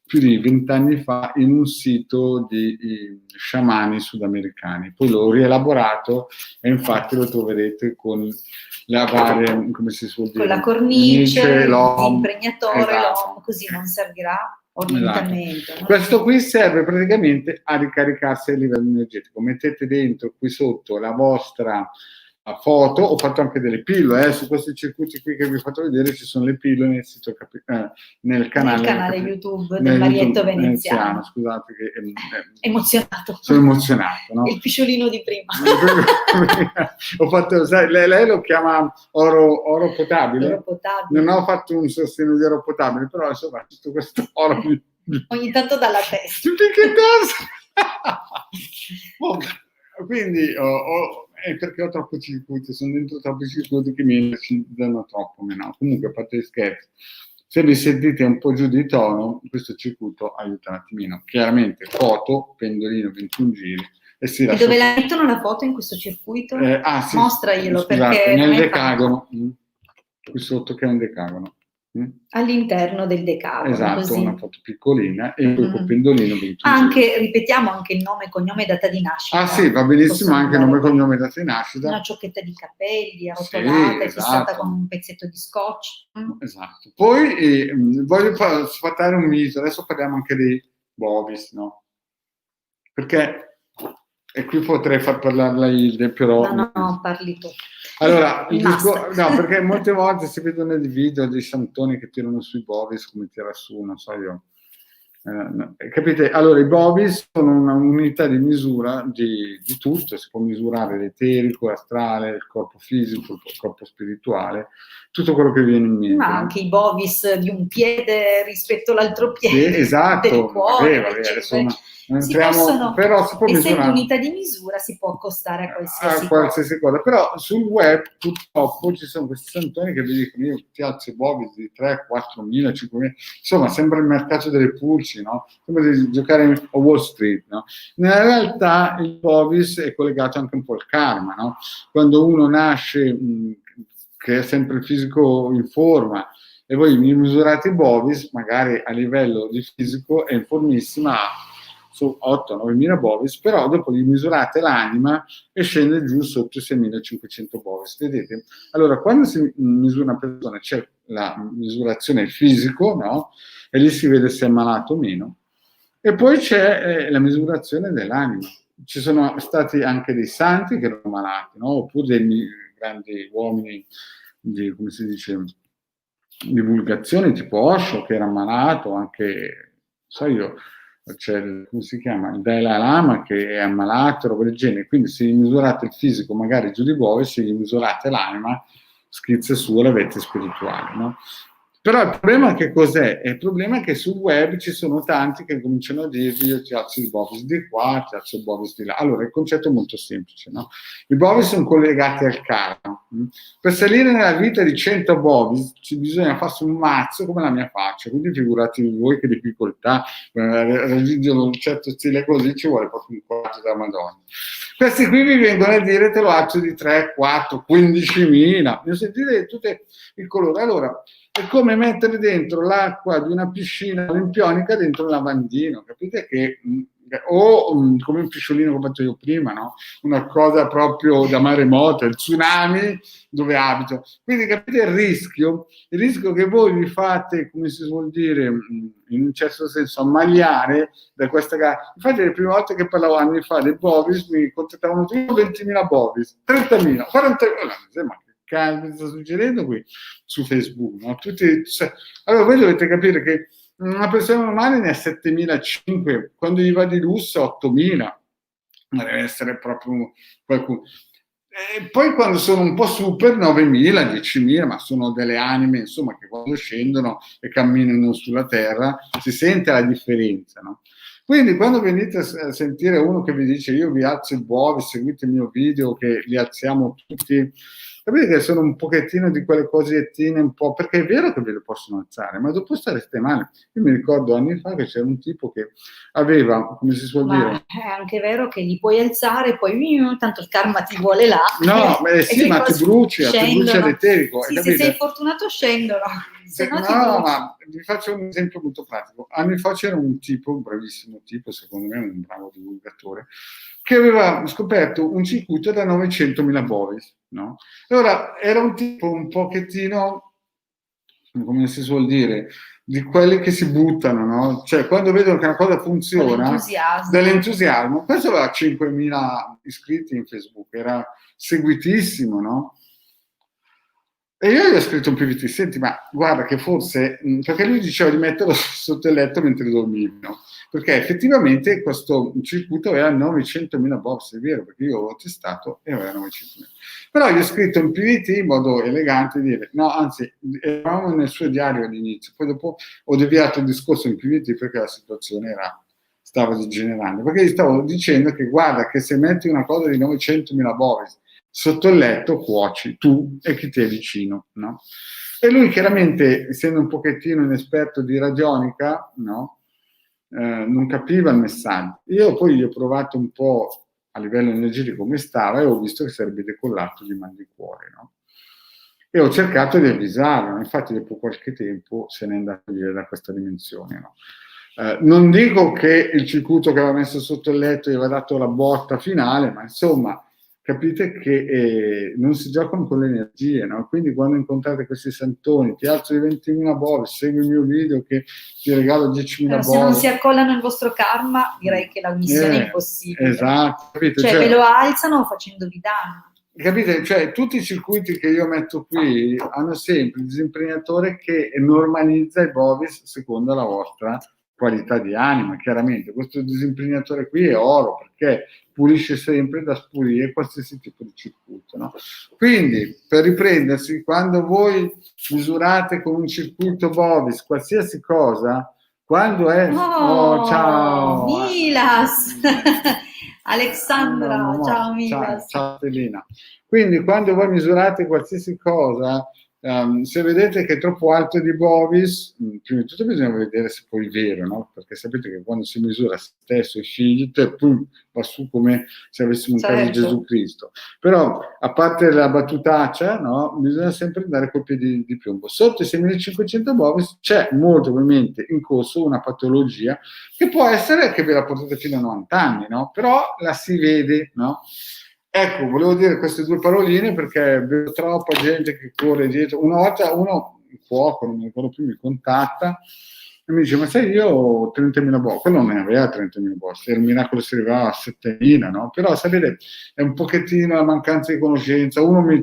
più di 20 anni fa, in un sito di sciamani sudamericani. Poi l'ho rielaborato e infatti lo troverete con la varia, come si suol dire? Con la cornice, l'impregnatore, esatto. l'OM, così non servirà orientamento. Esatto. No? Questo qui serve praticamente a ricaricarsi a livello energetico. Mettete dentro qui sotto la vostra foto, ho fatto anche delle pillole, su questi circuiti qui che vi ho fatto vedere ci sono le pillole nel sito nel canale YouTube del Marietto Veneziano. Scusate che emozionato. Sono emozionato, no? Il pisciolino di prima. Ho fatto, sai, lei lo chiama oro potabile. Oro potabile. Non ho fatto un sostegno di oro potabile, però insomma tutto questo oro ogni tanto dalla testa. Che cosa? Quindi perché ho troppi circuiti, sono dentro troppi circuiti che mi danno troppo meno. Comunque, a parte gli scherzi, se vi sentite un po' giù di tono, questo circuito aiuta un attimino. Chiaramente foto, pendolino 21 giri. E dove la mettono la foto in questo circuito? Sì, mostraglielo, scusate, perché nel decagono, qui sotto che è un decagono. All'interno del decagono, esatto, così. Una foto piccolina e poi col pendolino 21 ripetiamo anche il nome, cognome e data di nascita. Sì, va benissimo anche nome, cognome e data di nascita. Una ciocchetta di capelli arrotolata e fissata con un pezzetto di scotch. Esatto. Poi voglio sfatare un mito, adesso parliamo anche dei Bovis, no? Perché e qui potrei far parlare la Hilde, però... No, parli tu. Allora, no, perché molte volte si vedono dei video dei santoni che tirano sui Bovis, come tira su, non so io. Capite? Allora, i Bovis sono un'unità di misura di tutto, si può misurare l'eterico, l'astrale, il corpo fisico, il corpo spirituale, tutto quello che viene in mente. Ma anche i Bovis di un piede rispetto all'altro piede, sì, esatto, del cuore, però si può essendo unità di misura si può accostare a qualsiasi cosa. Però sul web purtroppo ci sono questi santoni che vi dicono io ti alzo i Bovis di 3, 4 mila, 5 mila, insomma sembra il mercato delle pulci, no? Sembra di giocare a Wall Street, no? Nella realtà il Bovis è collegato anche un po' al karma, no? Quando uno nasce che è sempre il fisico in forma e voi mi misurate i Bovis, magari a livello di fisico è in formissima, su 8-9 mila Bovis, però dopo gli misurate l'anima e scende giù sotto i 6.500 Bovis. Vedete? Allora, quando si misura una persona c'è la misurazione fisico, no? E lì si vede se è malato o meno. E poi c'è la misurazione dell'anima. Ci sono stati anche dei santi che erano malati, no? Oppure dei grandi uomini di, come si dice, divulgazione, tipo Osho, che era malato, anche, so io, c'è come si chiama, il Dalai Lama che è ammalato, roba del genere. Quindi se gli misurate il fisico magari giù di Bovis, se gli misurate l'anima schizza su la vetta spirituale, no? Però il problema che cos'è? Il problema è che sul web ci sono tanti che cominciano a dirvi io ti alzo il Bovis di qua, ti alzo il Bovis di là. Allora il concetto è molto semplice, no? I Bovis sono collegati al karma. Per salire nella vita di 100 Bovis bisogna farsi un mazzo come la mia faccia, quindi figuratevi voi che difficoltà, raggiungere un certo stile così ci vuole proprio un quarto da Madonna. Questi qui vi vengono a dire te lo alzo di 3, 4, 15.000, ne sentite tutte il colore. Allora, È come mettere dentro l'acqua di una piscina olimpionica dentro un lavandino, capite che come un pisciolino come ho fatto io prima, no? Una cosa proprio da maremoto, il tsunami dove abito. Quindi capite il rischio che voi vi fate, come si vuol dire, in un certo senso, ammaliare da questa gara. Infatti le prime volte che parlavo anni fa dei Bovis mi contattavano 20.000 Bovis, 30.000, 40.000, ma che cazzo sta succedendo qui su Facebook? No? Allora voi dovete capire che una persona normale ne ha 7.500, quando gli va di lusso 8.000, ma deve essere proprio qualcuno. E poi quando sono un po' super 9.000, 10.000, ma sono delle anime insomma che quando scendono e camminano sulla terra si sente la differenza, no? Quindi quando venite a sentire uno che vi dice io vi alzo i Bovis, seguite il mio video che li alziamo tutti, capite che sono un pochettino di quelle cosettine un po', perché è vero che ve le possono alzare, ma dopo stareste male. Io mi ricordo anni fa che c'era un tipo che aveva, come si suol dire... è anche vero che li puoi alzare, poi tanto il karma ti vuole là. No, sì, ma ti bruci l'eterico. Sì, se sei fortunato scendono. Ma vi faccio un esempio molto pratico. Anni fa c'era un tipo, un bravissimo tipo, secondo me un bravo divulgatore, che aveva scoperto un circuito da 900.000 Bovis, no? Allora, era un tipo un pochettino, come si suol dire, di quelli che si buttano, no? Cioè, quando vedono che una cosa funziona, dell'entusiasmo. Questo aveva 5.000 iscritti in Facebook, era seguitissimo, no? E io gli ho scritto un PVT, senti, ma guarda che forse, perché lui diceva di metterlo sotto il letto mentre dormivi, no? Perché effettivamente questo circuito aveva 900.000 Bovis, è vero, perché io l'ho testato e aveva 900.000. Però gli ho scritto un PVT in modo elegante, dire, no, anzi, eravamo nel suo diario all'inizio, poi dopo ho deviato il discorso in PVT perché la situazione stava degenerando, perché gli stavo dicendo che guarda che se metti una cosa di 900.000 Bovis sotto il letto cuoci tu e chi ti è vicino, no? E lui chiaramente, essendo un pochettino inesperto di radionica, no? Non capiva il messaggio. Io poi gli ho provato un po' a livello energetico come stava e ho visto che sarebbe decollato di mal di cuore, no? E ho cercato di avvisarlo, infatti dopo qualche tempo se n'è andato via da questa dimensione, no? Non dico che il circuito che aveva messo sotto il letto gli aveva dato la botta finale, ma insomma capite che non si giocano con le energie, no? Quindi quando incontrate questi santoni, ti alzo di 20.000 Bovis, segui il mio video che ti regalo 10.000 Bovis. Se non si accollano il vostro karma, direi che la missione è impossibile. Esatto. Capite? Cioè ve lo alzano facendovi danno. Capite? Cioè tutti i circuiti che io metto qui hanno sempre il disimpregnatore che normalizza i Bovis secondo la vostra qualità di anima, chiaramente. Questo disimpregnatore qui è oro perché pulisce sempre da spurire qualsiasi tipo di circuito, no? Quindi, per riprendersi, quando voi misurate con un circuito Bovis qualsiasi cosa, quando è... ciao! Milas! Alexandra, ciao Milas! Ciao Telina. Quindi, quando voi misurate qualsiasi cosa, se vedete che è troppo alto di Bovis, prima di tutto bisogna vedere se poi è vero, no? Perché sapete che quando si misura se stesso e figli, pum, va su come se avessimo un caso di Gesù Cristo. Però, a parte la battutaccia, no? Bisogna sempre andare col piede di piombo. Sotto i 6.500 Bovis c'è molto probabilmente in corso una patologia che può essere che ve la portate fino a 90 anni, no? Però la si vede, no? Ecco, volevo dire queste due paroline perché vedo troppa gente che corre dietro. Una volta uno, un cuoco, non mi ricordo più, mi contatta e mi dice, ma sai, io ho 30.000 Bovis. Quello non ne aveva 30.000 Bovis, era un miracolo se arrivava a 7.000, no? Però sapete, è un pochettino la mancanza di conoscenza. Uno mi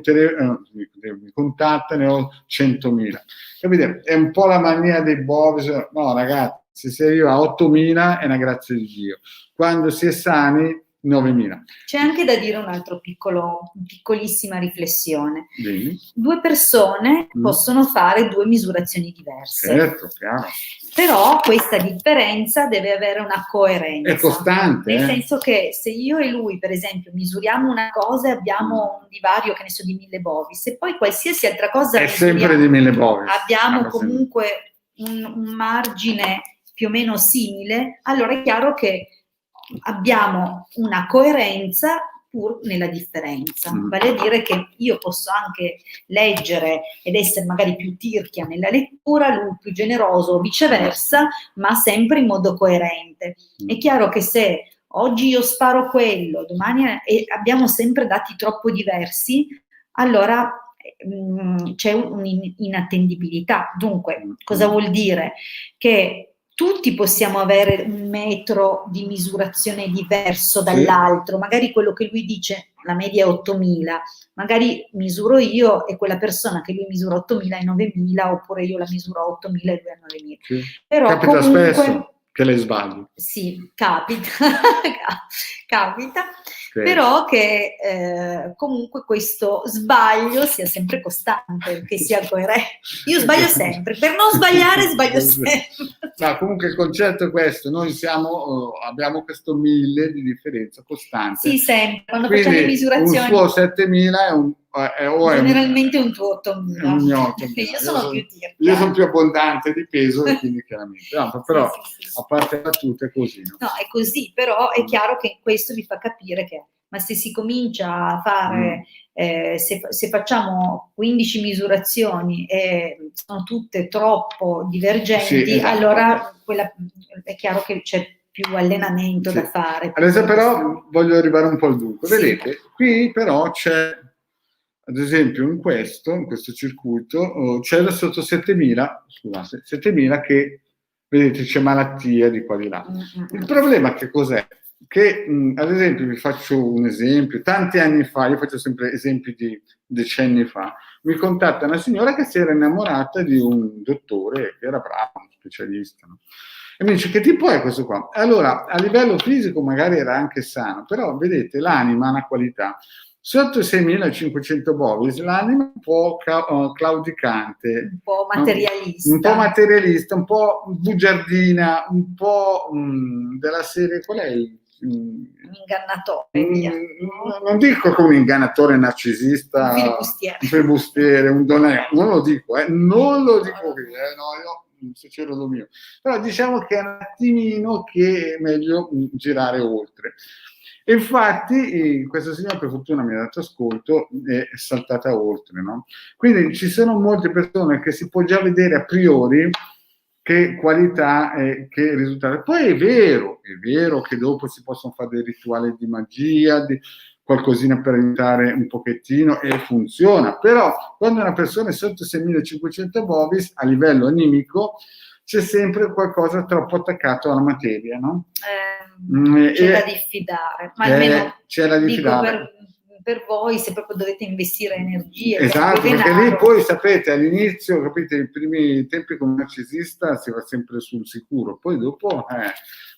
contatta, ne ho 100.000. Capite? È un po' la mania dei Bovis. No, ragazzi, se si arriva a 8.000 è una grazia di Dio. Quando si è sani, 9.000. C'è anche da dire un altro piccolissima riflessione. Bene. Due persone possono fare due misurazioni diverse. Certo, chiaro. Però questa differenza deve avere una coerenza. È costante. Nel senso che se io e lui, per esempio, misuriamo una cosa e abbiamo un divario, che ne so, di 1.000 Bovis, e poi qualsiasi altra cosa è sempre di 1.000 Bovis. Abbiamo comunque un margine più o meno simile, allora è chiaro che abbiamo una coerenza pur nella differenza. Vale a dire che io posso anche leggere ed essere magari più tirchia nella lettura, lui più generoso o viceversa, ma sempre in modo coerente. È chiaro che se oggi io sparo quello, domani e abbiamo sempre dati troppo diversi, allora c'è un'inattendibilità. Dunque, cosa vuol dire? Che tutti possiamo avere un metro di misurazione diverso dall'altro, magari quello che lui dice, la media è 8.000, magari misuro io e quella persona che lui misura 8.000 e 9.000, oppure io la misuro 8.000 e lui a 9.000. Sì. Però capita comunque, spesso che le sbagli. Sì, capita, capita, Sì. però che comunque questo sbaglio sia sempre costante, che sia coerente. Io sbaglio sempre, per non sbagliare sbaglio sempre. No, comunque il concetto è questo, noi abbiamo questo 1000 di differenza costante. Sì, sempre, quando quindi facciamo le misurazioni. Un suo 7.000 è un... generalmente un tuo 8.000. Io sono più tirchia. Io sono più abbondante di peso e quindi chiaramente. No, però sì. a parte battute è così. No, è così, però è chiaro che questo vi fa capire che, ma se si comincia a fare, se facciamo 15 misurazioni e sono tutte troppo divergenti, Sì, esatto. Allora è chiaro che c'è più allenamento da fare. Adesso però voglio arrivare un po' al dunque. Sì. Vedete, qui però c'è, ad esempio in questo circuito, c'è sotto 7.000 che, vedete, c'è malattia di qua di là. Il problema che cos'è? Che, ad esempio, vi faccio un esempio, tanti anni fa, io faccio sempre esempi di decenni fa, mi contatta una signora che si era innamorata di un dottore che era bravo, un specialista, no? E mi dice: che tipo è questo qua? Allora, a livello fisico magari era anche sano, però vedete, l'anima ha una qualità. Sotto 6.500 bovis l'anima è un po' claudicante, un po' materialista, un po' bugiardina, un po' della serie, qual è il... un ingannatore, non dico come un ingannatore narcisista, un filibustiere, un donè, non lo dico qui, io se c'era lo mio, però diciamo che è un attimino che è meglio girare oltre. E infatti questa signora, per fortuna, mi ha dato ascolto, è saltata oltre, no? Quindi ci sono molte persone che si può già vedere a priori che qualità e che risultato. Poi è vero che dopo si possono fare dei rituali di magia, di qualcosina per aiutare un pochettino e funziona, però quando una persona è sotto 6.500 bovis a livello animico c'è sempre qualcosa troppo attaccato alla materia, no? C'è da diffidare, ma almeno c'è da diffidare. Per voi, se proprio dovete investire energie, esatto, perché lì poi sapete all'inizio, capite, i primi tempi come narcisista si va sempre sul sicuro, poi dopo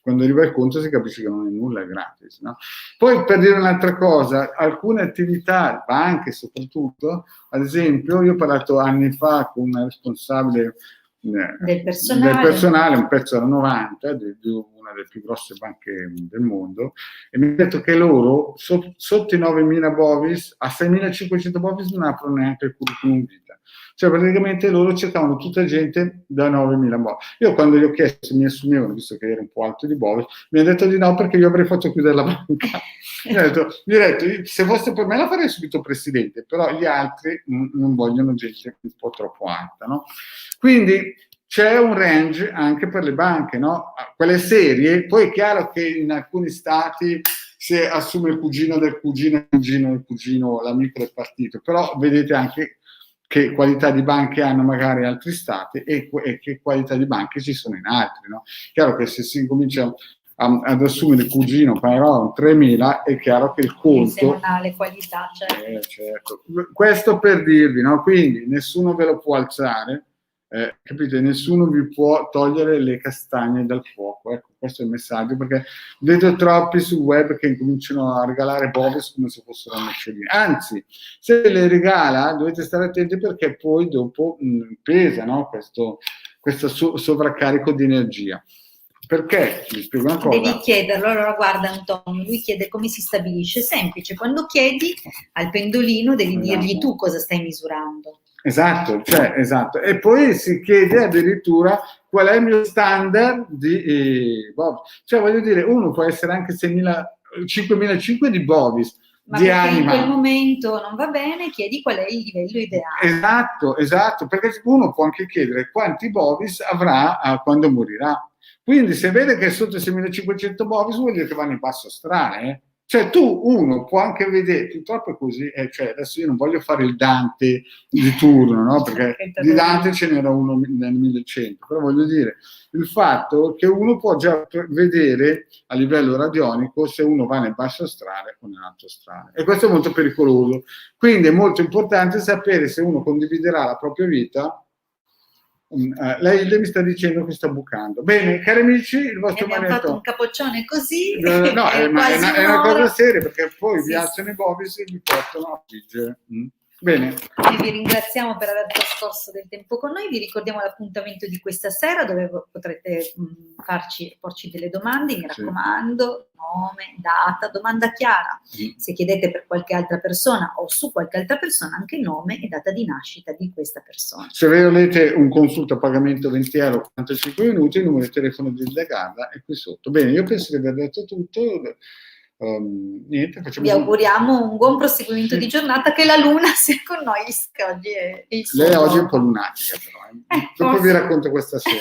quando arriva il conto si capisce che non è nulla, è gratis, no? Poi, per dire un'altra cosa, alcune attività, banche soprattutto, ad esempio, io ho parlato anni fa con una responsabile del personale, un pezzo alla 90 di una delle più grosse banche del mondo, e mi ha detto che loro sotto i 9.000 bovis a 6.500 bovis non aprono neanche il curriculum vita, cioè praticamente loro cercavano tutta gente da 9.000 bovis. Io quando gli ho chiesto se mi assumevano, visto che era un po' alto di bovis, mi ha detto di no, perché io avrei fatto chiudere la banca. Gli ho detto, se fosse per me la farei subito presidente, però gli altri non vogliono gente un po' troppo alta, no? Quindi c'è un range anche per le banche, no? Quelle serie, poi è chiaro che in alcuni stati se assume il cugino del cugino, l'amico del partito, però vedete anche che qualità di banche hanno magari altri stati e che qualità di banche ci sono in altri, no? Chiaro che se si comincia ad assumere il cugino però 3.000 è chiaro che il conto se non ha le qualità, certo. Questo per dirvi, no? Quindi nessuno ve lo può alzare, capite? Nessuno vi può togliere le castagne dal fuoco, ecco, questo è il messaggio, perché vedo troppi sul web che cominciano a regalare bovis come se fossero noccioline, anzi se le regala dovete stare attenti, perché poi dopo pesa, no? Questo sovraccarico di energia. Perché? Vi spiego una cosa. Devi chiederlo. Allora guarda Antonio, lui chiede come si stabilisce. Semplice, quando chiedi al pendolino devi dirgli tu cosa stai misurando. Esatto, esatto. E poi si chiede addirittura qual è il mio standard di bovis. Cioè voglio dire, uno può essere anche 5.500 di bovis, Ma di perché anima. in quel momento non va bene, chiedi qual è il livello ideale. Esatto, perché uno può anche chiedere quanti bovis avrà quando morirà. Quindi se vede che è sotto i 6.500 bovis vuol dire che vanno in basso astrale. Cioè uno può anche vedere, purtroppo è così, cioè adesso io non voglio fare il Dante di turno, no? Perché di Dante ce n'era uno nel 1100, però voglio dire, il fatto che uno può già vedere a livello radionico se uno va nel basso astrale o nell'alto astrale, e questo è molto pericoloso. Quindi è molto importante sapere se uno condividerà la propria vita. Lei mi sta dicendo che sta bucando. Bene, cari amici, il vostro abbiamo manetto. fatto un capoccione così. No, è una cosa seria, perché poi vi alzano i bovis e vi portano a friggere. Bene. Noi vi ringraziamo per aver trascorso del tempo con noi, vi ricordiamo l'appuntamento di questa sera dove potrete porci delle domande, mi raccomando, nome, data, domanda chiara. Se chiedete per qualche altra persona o su qualche altra persona, anche nome e data di nascita di questa persona. Se volete un consulto a pagamento 20 euro, 45 minuti, il numero di telefono di Hildegarda è qui sotto. Bene, io penso di aver detto tutto. Niente, vi auguriamo un buon proseguimento di giornata, che la luna sia con noi, che oggi è il suo Lei giorno. oggi è un po' lunatica, però. Dopo vi racconto questa sera.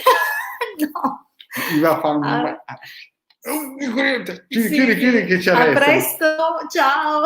No. Mi va a fare un... Chiudi che c'è. A presto, ciao!